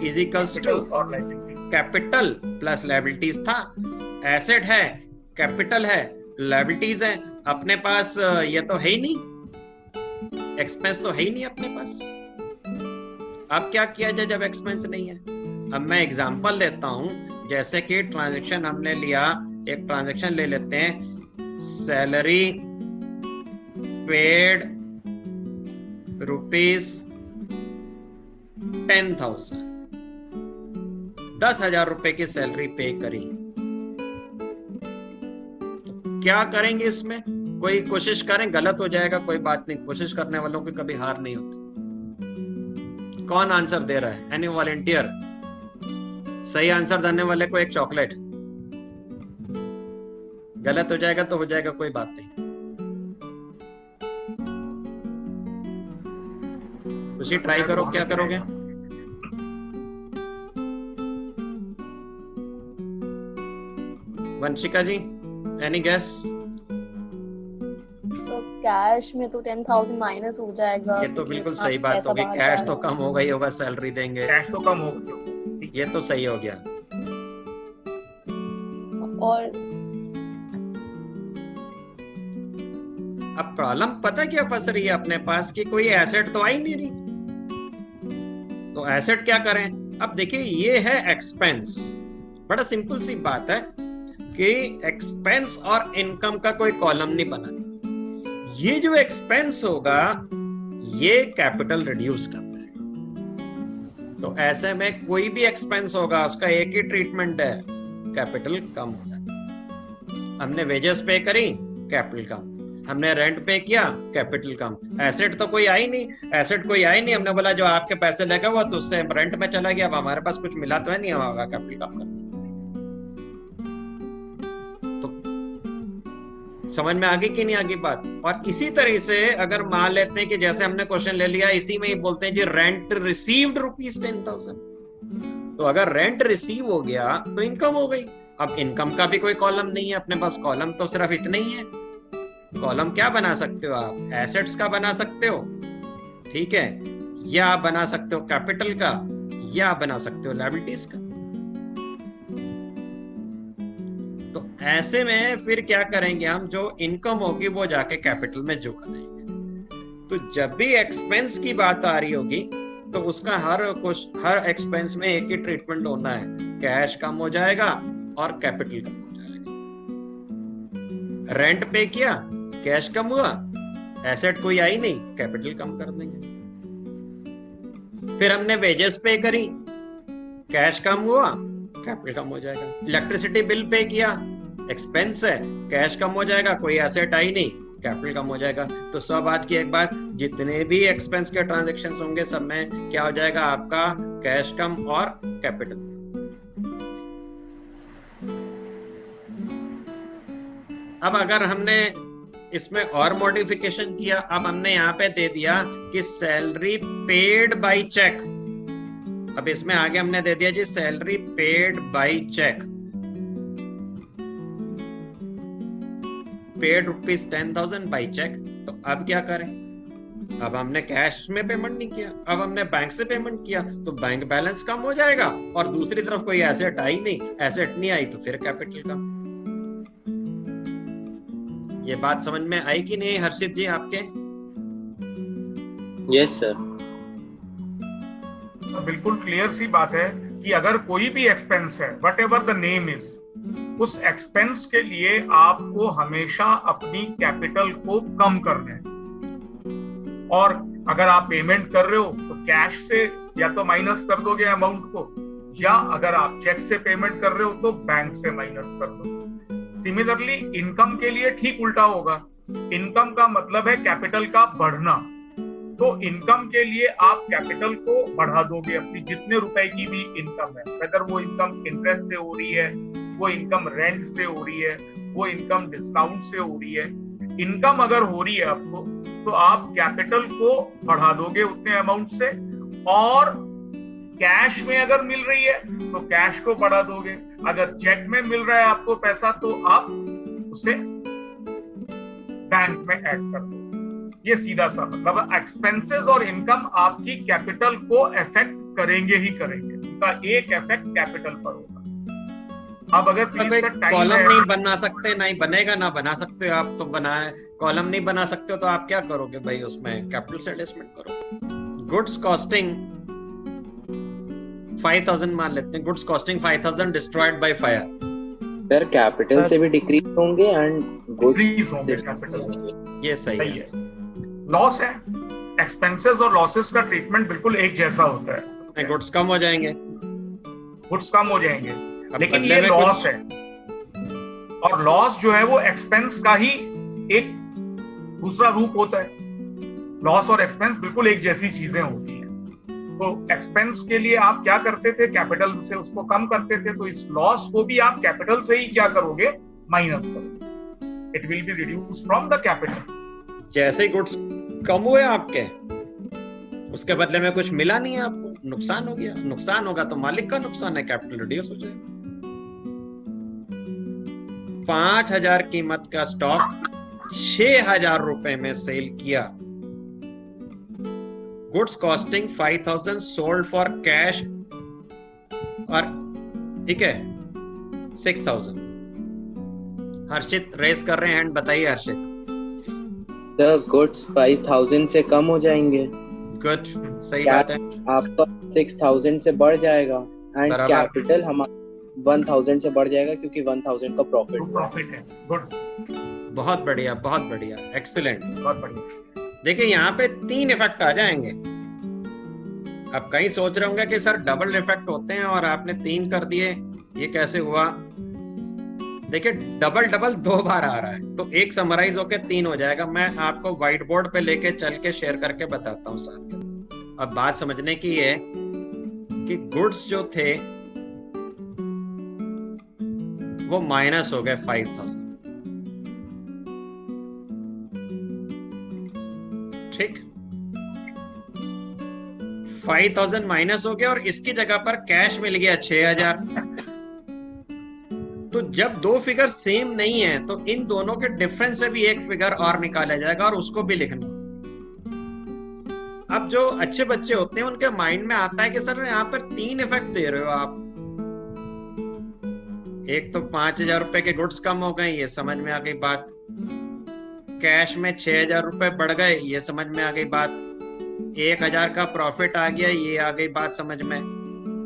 Speaker 3: is equals to capital plus liabilities था। एसेट है, कैपिटल है, लायबिलिटीज है, अपने पास ये तो है ही नहीं, एक्सपेंस तो है ही नहीं अपने पास। अब क्या किया जाए जब एक्सपेंस नहीं है? अब मैं एग्जांपल देता हूं, जैसे कि ट्रांजैक्शन हमने लिया, एक ट्रांजैक्शन ले लेते हैं, सैलरी पेड ₹10,000, 10,000 रुपए की सैलरी पे करी। तो क्या करेंगे इसमें? कोई कोशिश करें, गलत हो जाएगा कोई बात नहीं, कोशिश करने वालों की कभी हार नहीं होती। कौन आंसर दे रहा है? Any volunteer? सही आंसर देने वाले को एक चॉकलेट। गलत हो जाएगा तो हो जाएगा, कोई बात नहीं। उसी ट्राई करो, क्या करोगे? वंशिका जी, एनी गेस?
Speaker 8: कैश में तो 10,000 माइनस हो जाएगा।
Speaker 3: ये तो बिल्कुल सही बात होगी, कैश तो कम होगा ही होगा, सैलरी देंगे,
Speaker 1: कैश तो कम होगा,
Speaker 3: ये तो सही हो गया।
Speaker 8: और
Speaker 3: अब प्रॉब्लम पता क्या फंस रही है अपने पास कि कोई एसेट तो आ ही नहीं रही, तो एसेट क्या करें? अब देखिए ये है एक्सपेंस। बड़ा सिंपल सी बात है कि एक्सपेंस और इनकम का कोई कॉलम नहीं बना। ये जो एक्सपेंस होगा ये कैपिटल रिड्यूस करता है, तो ऐसे में कोई भी एक्सपेंस होगा उसका एक ही ट्रीटमेंट है, कैपिटल कम हो जाता है। हमने वेजेस पे करी, कैपिटल कम, हमने रेंट पे किया, कैपिटल कम। एसेट तो कोई आई नहीं, एसेट कोई आई नहीं, हमने बोला जो आपके पैसे लगे हुआ तो उससे रेंट में चला गया, अब हमारे पास कुछ मिला तो है नहीं, होगा कैपिटल कम कर। तो समझ में आ गई कि नहीं आ गई बात? और इसी तरह से अगर मान लेते हैं कि जैसे हमने क्वेश्चन ले लिया, इसी में ही बोलते हैं जी रेंट रिसीव्ड ₹10,000, तो अगर रेंट रिसीव हो गया तो इनकम हो गई। अब इनकम का भी कोई कॉलम नहीं है अपने पास, कॉलम तो सिर्फ इतने ही है। कॉलम क्या बना सकते हो आप? एसेट्स का बना सकते हो, ठीक है, या आप बना सकते हो कैपिटल का, या बना सकते हो लायबिलिटीज का। तो ऐसे में फिर क्या करेंगे हम, जो इनकम होगी वो जाके कैपिटल में जोड़ देंगे। तो जब भी एक्सपेंस की बात आ रही होगी तो उसका हर एक्सपेंस में एक ही ट्रीटमेंट होना है, कैश कम हो जाएगा और कैपिटल कम हो जाएगा। रेंट पे किया, कैश कम हुआ, एसेट कोई आई नहीं, कैपिटल कम कर देंगे। फिर हमने वेजेस पे करी, कैश कम हुआ, कैपिटल कम हो जाएगा। इलेक्ट्रिसिटी बिल पे किया, एक्सपेंस है, कैश कम हो जाएगा, कोई एसेट आई नहीं, कैपिटल कम हो जाएगा। तो सब बात की एक बात, जितने भी एक्सपेंस के ट्रांजैक्शंस होंगे सब में क्या हो जाएगा आपका, कैश कम और कैपिटल। अब अगर हमने इसमें और मॉडिफिकेशन किया, अब हमने यहाँ पे दे दिया कि सैलरी पेड बाय चेक। अब इसमें आगे हमने दे दिया जी salary paid by cheque, paid ₹10,000 by cheque. तो अब क्या करें? अब हमने कैश में पेमेंट नहीं किया, अब हमने बैंक से पेमेंट किया, तो बैंक बैलेंस कम हो जाएगा और दूसरी तरफ कोई एसेट आई नहीं, एसेट नहीं आई तो फिर कैपिटल कम। ये बात समझ में आई कि नहीं हर्षित जी आपके?
Speaker 5: Yes sir.
Speaker 1: बिल्कुल क्लियर सी बात है कि अगर कोई भी एक्सपेंस है, what ever the name is, उस एक्सपेंस के लिए आपको हमेशा अपनी कैपिटल को कम करना है। और अगर आप पेमेंट कर रहे हो तो कैश से या तो माइनस कर दोगे अमाउंट को, या अगर आप चेक से पेमेंट कर रहे हो तो बैंक से माइनस कर दो। सिमिलरली इनकम के लिए ठीक उल्टा होगा। इनकम का मतलब है कैपिटल का बढ़ना, तो इनकम के लिए आप कैपिटल को बढ़ा दोगे अपनी जितने रुपए की भी इनकम है, अगर वो इनकम इंटरेस्ट से हो रही है, वो इनकम रेंट से हो रही है, वो इनकम डिस्काउंट से हो रही है। इनकम अगर हो रही है आपको तो आप कैपिटल को बढ़ा दोगे उतने अमाउंट से, और कैश में अगर मिल रही है तो कैश को बढ़ा दोगे। अगर चेक में मिल रहा है आपको पैसा तो आप उसे बैंक में ऐड कर दो। ये सीधा सा मतलब एक्सपेंसेस और इनकम आपकी कैपिटल को अफेक्ट करेंगे ही करेंगे, उनका एक इफेक्ट कैपिटल पर होगा। अब अगर
Speaker 3: कॉलम नहीं बना सकते, नहीं बनेगा, ना बना सकते हो आप, तो बनाए कॉलम नहीं बना सकते हो तो आप क्या करोगे भाई, उसमें कैपिटल से एडजस्टमेंट करो। गुड्स कॉस्टिंग 5,000 मान लेते हैं, goods costing 5,000 destroyed by fire.
Speaker 5: Sir capital से भी डिक्रीज होंगे एंड
Speaker 1: गुड्स होंगे कैपिटल।
Speaker 3: ये सही है।
Speaker 1: लॉस है, एक्सपेंसेस और लॉसेस का ट्रीटमेंट बिल्कुल एक जैसा होता है।
Speaker 3: गुड्स कम हो जाएंगे,
Speaker 1: गुड्स कम हो जाएंगे, लेकिन ये लॉस है, और लॉस जो है वो एक्सपेंस का ही एक दूसरा रूप होता है। लॉस और एक्सपेंस बिल्कुल एक जैसी चीजें होती हैं। तो एक्सपेंस के लिए आप क्या करते थे, कैपिटल से उसको कम करते थे, तो इस लॉस को भी आप कैपिटल से ही क्या करोगे, माइनस करोगे। It will be reduced from the capital.
Speaker 3: जैसे ही गुड्स कम हुए आपके, उसके बदले में कुछ मिला नहीं है आपको, नुकसान हो गया। नुकसान होगा तो मालिक का नुकसान है, कैपिटल रिड्यूस हो जाएगा। 5,000 कीमत का स्टॉक 6,000 रुपए में सेल किया। Goods costing 5,000 sold for cash, और ठीक है 6,000। हर्षित रेस कर रहे हैं हैंड, बताइए हर्षित।
Speaker 5: सर गुड्स 5,000 से कम हो जाएंगे।
Speaker 3: गुड, सही बात है।
Speaker 5: आपका 6,000 से बढ़ जाएगा एंड कैपिटल हमारा 1,000 से बढ़ जाएगा क्योंकि 1,000 का प्रॉफिट है।
Speaker 1: गुड,
Speaker 3: बहुत बढ़िया, बहुत बढ़िया, एक्सीलेंट,
Speaker 1: बहुत बढ़िया।
Speaker 3: देखिए यहाँ पे 3 इफेक्ट आ जाएंगे। अब कहीं सोच रहे होंगे कि सर डबल इफेक्ट होते हैं और आपने 3 कर दिए, ये कैसे हुआ? देखिए डबल डबल 2 बार आ रहा है, तो एक समराइज होके 3 हो जाएगा। मैं आपको व्हाइट बोर्ड पे लेके चल के शेयर करके बताता हूँ साथ में। अब बात समझने की है कि गुड्स जो थे वो माइनस हो गए 5,000, ठीक, 5000 माइनस हो गया और इसकी जगह पर कैश मिल गया 6000। तो जब दो फिगर सेम नहीं है तो इन दोनों के डिफरेंस से भी एक फिगर और निकाला जाएगा और उसको भी लिखना। अब जो अच्छे बच्चे होते हैं उनके माइंड में आता है कि सर यहाँ पर 3 इफेक्ट दे रहे हो आप। एक तो 5000 रुपए के गुड्स कम हो गए, ये समझ में आ गई बात। कैश में 6000 रुपए बढ़ गए, ये समझ में आ गई बात। 1000 का प्रॉफिट आ गया, ये आ गई बात समझ में।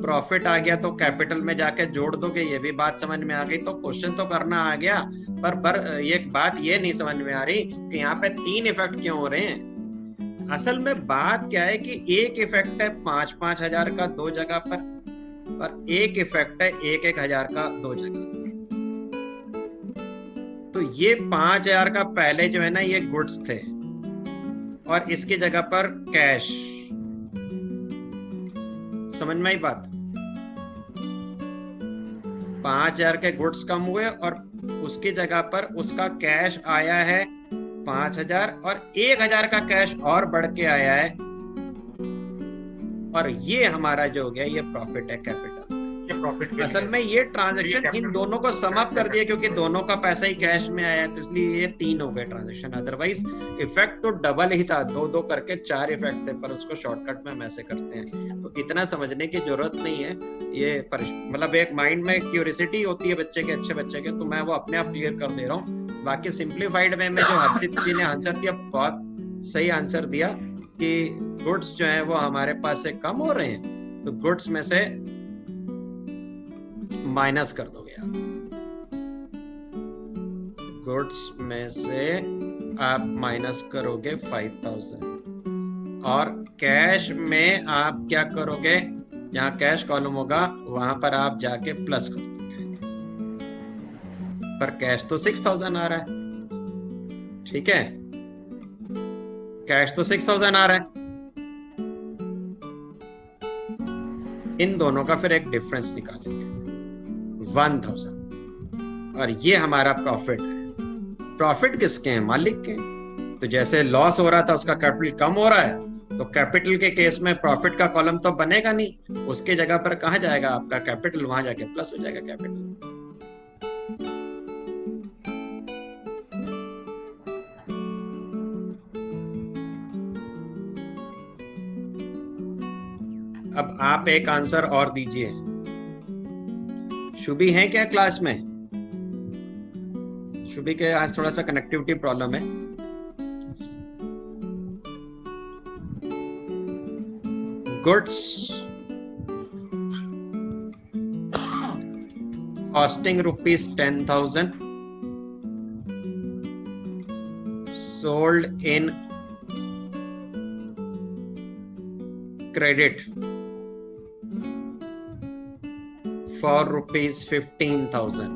Speaker 3: प्रॉफिट आ गया तो कैपिटल में जाके जोड़ दोगे, ये भी बात समझ में आ गई। तो क्वेश्चन तो करना आ गया, पर ये बात ये नहीं समझ में आ रही कि यहाँ पे 3 इफेक्ट क्यों हो रहे हैं। असल में बात क्या है कि एक इफेक्ट है 5-5 हजार का 2 जगह पर, और एक इफेक्ट है 1-1 हजार का 2 जगह पर। तो ये 5000 का पहले जो है ना ये गुड्स थे और इसकी जगह पर कैश। समझ में आई बात? 5000 के गुड्स कम हुए और उसकी जगह पर उसका कैश आया है 5000 और 1000 का कैश और बढ़ के आया है, और ये हमारा जो हो गया ये प्रॉफिट है, कैपिटल। असल में ये ट्रांजैक्शन इन दोनों को सम अप कर दिया क्योंकि दोनों का पैसा ही कैश में आया है, तो इसलिए ये 3 हो गए ट्रांजैक्शन। अदरवाइज इफेक्ट तो डबल ही था, 2-2 करके 4 इफेक्ट थे, पर उसको शॉर्टकट में हम ऐसे करते हैं। तो इतना समझने की जरूरत नहीं है। ये मतलब एक माइंड में क्यूरियोसिटी होती है बच्चे के, अच्छे बच्चे के, तो मैं वो अपने आप क्लियर कर दे रहा हूँ। बाकी सिंप्लीफाइड वे में जो हर्षित जी ने आंसर दिया, बहुत सही आंसर दिया कि गुड्स जो है वो हमारे पास से कम हो रहे हैं, तो गुड्स में से माइनस कर दोगे आप। गुड्स में से आप माइनस करोगे 5000 और कैश में आप क्या करोगे, जहां कैश कॉलम होगा वहां पर आप जाके प्लस कर दोगे। पर कैश तो 6000 आ रहा है, ठीक है, कैश तो 6000 आ रहा है। इन दोनों का फिर एक डिफरेंस निकालेंगे 1000, और ये हमारा प्रॉफिट है। प्रॉफिट किसके हैं? मालिक के। तो जैसे लॉस हो रहा था उसका कैपिटल कम हो रहा है, तो कैपिटल के केस में प्रॉफिट का कॉलम तो बनेगा नहीं, उसके जगह पर कहाँ जाएगा आपका कैपिटल, वहां जाके प्लस हो जाएगा कैपिटल। अब आप एक आंसर और दीजिए। शुभी है क्या क्लास में? शुभी के आज थोड़ा सा कनेक्टिविटी प्रॉब्लम है। Goods costing ₹10,000 sold in credit for ₹15,000.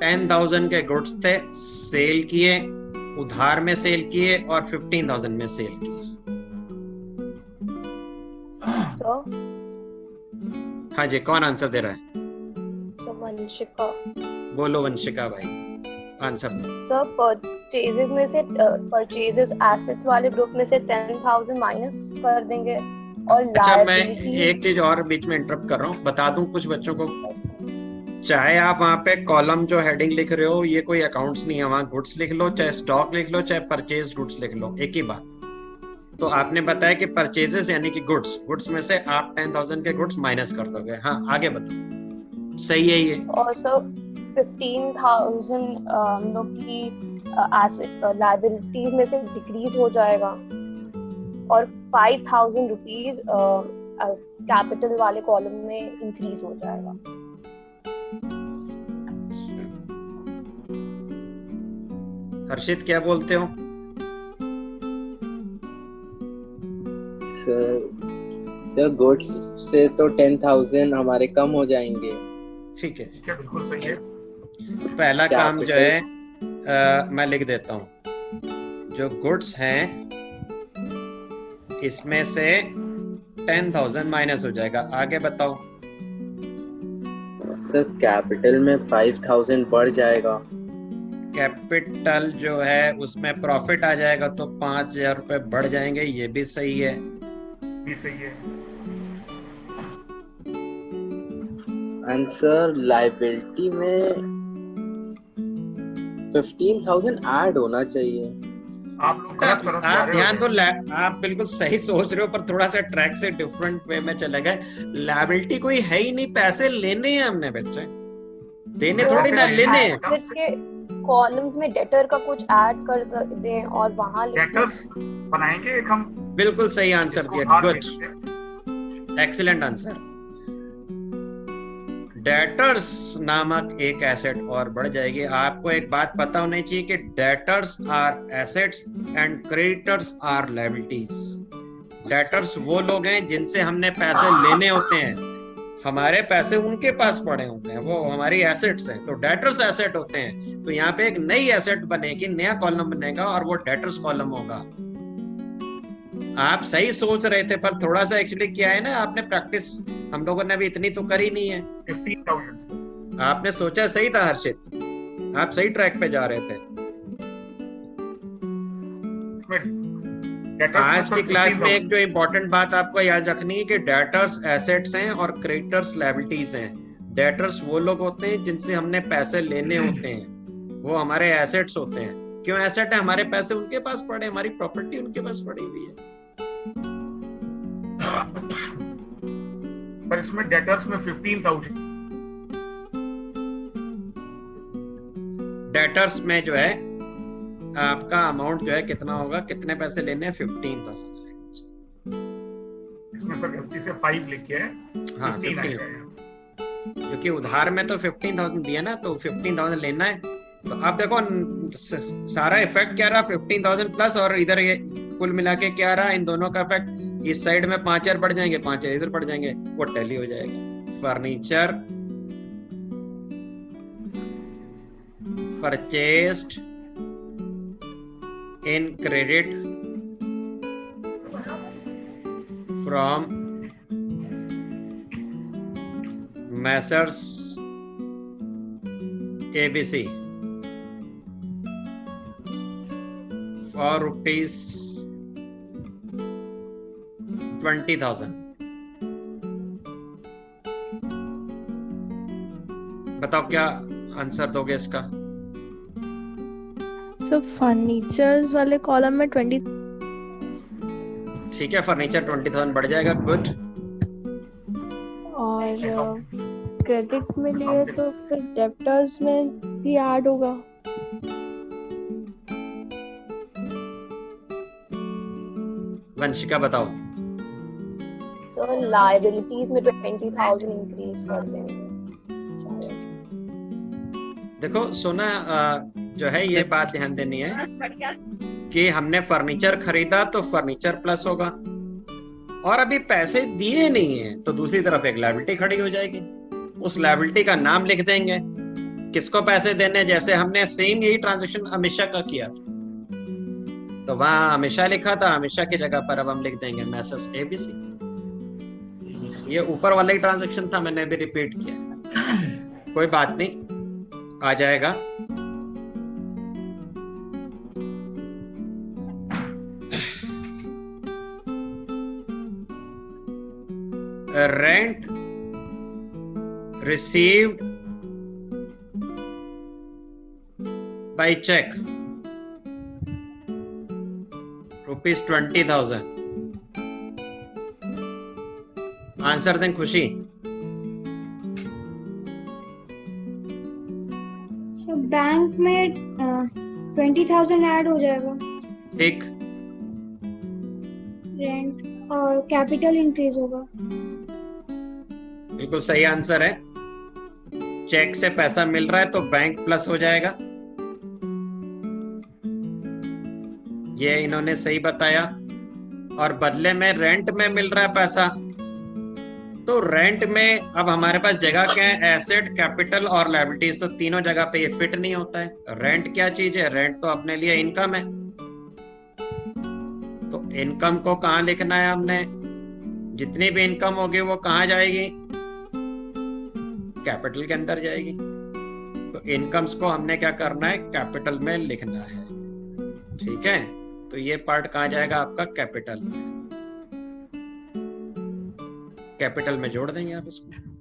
Speaker 3: $10,000 के गुड्स थे, सेल किए, उधार में सेल किए और 15,000 में सेल किए। हाँ जी, कौन आंसर दे रहा है?
Speaker 8: वंशिका।
Speaker 3: बोलो वंशिका भाई, आंसर दो।
Speaker 8: सर परचेजेस में से परचेजेस एसेट्स वाले ग्रुप में से 10,000 माइनस कर देंगे और
Speaker 3: अच्छा, मैं एक चीज और बीच में इंटरप्ट कर रहा हूँ, बता दूं कुछ बच्चों को। चाहे आप वहाँ पे कॉलम जो हेडिंग लिख रहे हो ये कोई अकाउंट्स नहीं है, वहाँ गुड्स लिख लो, चाहे स्टॉक लिख लो, चाहे परचेज गुड्स लिख लो, एक ही बात। तो आपने बताया कि परचेजेस यानी कि गुड्स में से आप 10,000 के गुड्स माइनस कर दोगे। हाँ, आगे बताओ। सही है ये।
Speaker 8: और सर 15,000 हम लोग की लायबिलिटीज में से डिक्रीज हो जाएगा और 5,000 रुपीज कैपिटल वाले कॉलम में इंक्रीज हो जाएगा।
Speaker 3: हर्षित क्या बोलते हो?
Speaker 5: सर गुड्स से तो 10,000 हमारे कम हो जाएंगे।
Speaker 3: ठीक है,
Speaker 1: बिल्कुल सही है।
Speaker 3: पहला काम जो है मैं लिख देता हूँ, जो गुड्स हैं इसमें से 10,000 माइनस हो जाएगा। आगे बताओ।
Speaker 5: सर कैपिटल में 5,000 बढ़ जाएगा।
Speaker 3: कैपिटल जो है उसमें प्रॉफिट आ जाएगा तो 5,000 रुपए बढ़ जाएंगे, ये भी सही है।
Speaker 1: भी सही है।
Speaker 5: आंसर लाइबिलिटी में 15,000 ऐड होना चाहिए।
Speaker 1: आप लोग गलत तरफ जा
Speaker 3: आप
Speaker 1: रहे
Speaker 3: ध्यान
Speaker 1: हो।
Speaker 3: दो, आप बिल्कुल सही सोच रहे हो पर थोड़ा सा ट्रैक से डिफरेंट वे में चले गए। लायबिलिटी कोई है ही नहीं, पैसे लेने हैं हमने बच्चे, देने थोड़ी ना, लेने हैं।
Speaker 8: एसेट के कॉलम्स में डेटर का कुछ ऐड कर दें और वहां
Speaker 1: डेटर्स बनाएंगे एक हम।
Speaker 3: बिल्कुल सही आंसर दिया, गुड, एक्सीलेंट आंसर। डेटर्स नामक एक एसेट और बढ़ जाएगी। आपको एक बात पता होनी चाहिए कि debtors are assets and creditors are liabilities. Debtors वो लोग हैं जिनसे हमने पैसे लेने होते हैं, हमारे पैसे उनके पास पड़े होते हैं, वो हमारी एसेट्स हैं, तो डेटर्स एसेट होते हैं। तो यहाँ पे एक नई एसेट बनेगी, नया कॉलम बनेगा और वो डेटर्स कॉलम होगा। आप सही सोच रहे थे पर थोड़ा सा एक्चुअली क्या है ना, आपने प्रैक्टिस, हम लोगों ने अभी इतनी तो करी नहीं है।
Speaker 1: 15,000
Speaker 3: आपने सोचा सही था हर्षित, आप सही ट्रैक पे जा रहे थे। आज की क्लास में एक जो इम्पोर्टेंट बात आपको याद रखनी है कि डेटर्स एसेट्स हैं और क्रेडिटर्स लायबिलिटीज हैं। डेटर्स वो लोग होते हैं जिनसे हमने पैसे लेने होते हैं, वो हमारे एसेट्स होते हैं। क्यों एसेट है? हमारे पैसे उनके पास पड़े, हमारी प्रॉपर्टी उनके पास पड़ी हुई है।
Speaker 1: सर इसमें डेटर्स में 15,000,
Speaker 3: डेटर्स में जो है आपका अमाउंट जो है कितना होगा, कितने पैसे लेने हैं? 15,000।
Speaker 1: इसमें सर गलती से 5 लिखे हैं।
Speaker 3: हाँ 15, क्योंकि उधार में तो 15,000 दिया ना, तो 15,000 लेना है। तो आप देखो सारा इफेक्ट क्या रहा, 15,000 प्लस, और इधर ये कुल मिला के क्या रहा, इन दोनों का इफेक्ट। इस साइड में 5,000 बढ़ जाएंगे, 5,000 इधर बढ़ जाएंगे, वो टैली हो जाएगा। Furniture purchased in credit from Messrs ABC for rupees 20,000। बताओ क्या आंसर दोगे इसका?
Speaker 7: सो फर्नीचर्स वाले कॉलम में 20।
Speaker 3: ठीक है, फर्नीचर 20,000 बढ़ जाएगा, गुड।
Speaker 7: और क्रेडिट में लिए तो फिर डेब्टर्स में भी ऐड होगा।
Speaker 3: वंशिका बताओ।
Speaker 8: तो लायबिलिटीज में 20,000 इंक्रीज कर देंगे।
Speaker 3: देखो सोना, जो है ये बात ध्यान देनी है कि हमने फर्नीचर खरीदा तो फर्नीचर प्लस होगा, और अभी पैसे दिए नहीं है तो दूसरी तरफ एक लायबिलिटी खड़ी हो जाएगी। उस लायबिलिटी का नाम लिख देंगे, किसको पैसे देने, जैसे हमने सेम यही ट्रांजैक्शन अमिषा का किया था, तो वहां अमिषा लिखा था, अमिषा की जगह पर अब हम लिख देंगे मैसर्स ABC। ये ऊपर वाला ही ट्रांजैक्शन था, मैंने भी रिपीट किया, कोई बात नहीं, आ जाएगा। Rent received by check rupees 20,000। Answer दें खुशी।
Speaker 10: बैंक में 20,000 ऐड हो जाएगा।
Speaker 3: ठीक,
Speaker 10: रेंट और कैपिटल इंक्रीज होगा।
Speaker 3: बिल्कुल सही आंसर है। चेक से पैसा मिल रहा है तो बैंक प्लस हो जाएगा, ये इन्होंने सही बताया। और बदले में रेंट में मिल रहा है पैसा, तो रेंट में अब हमारे पास जगह क्या है, एसेट, कैपिटल और लायबिलिटीज, तो तीनों जगह पे ये फिट नहीं होता है। रेंट क्या चीज है? रेंट तो अपने लिए इनकम है, तो इनकम को कहाँ लिखना है हमने, जितनी भी इनकम होगी वो कहाँ जाएगी, कैपिटल के अंदर जाएगी। तो इनकम्स को हमने क्या करना है, कैपिटल में लिखना है। ठीक है, तो ये पार्ट कहाँ जाएगा आपका, कैपिटल में। कैपिटल में जोड़ देंगे आप इसको।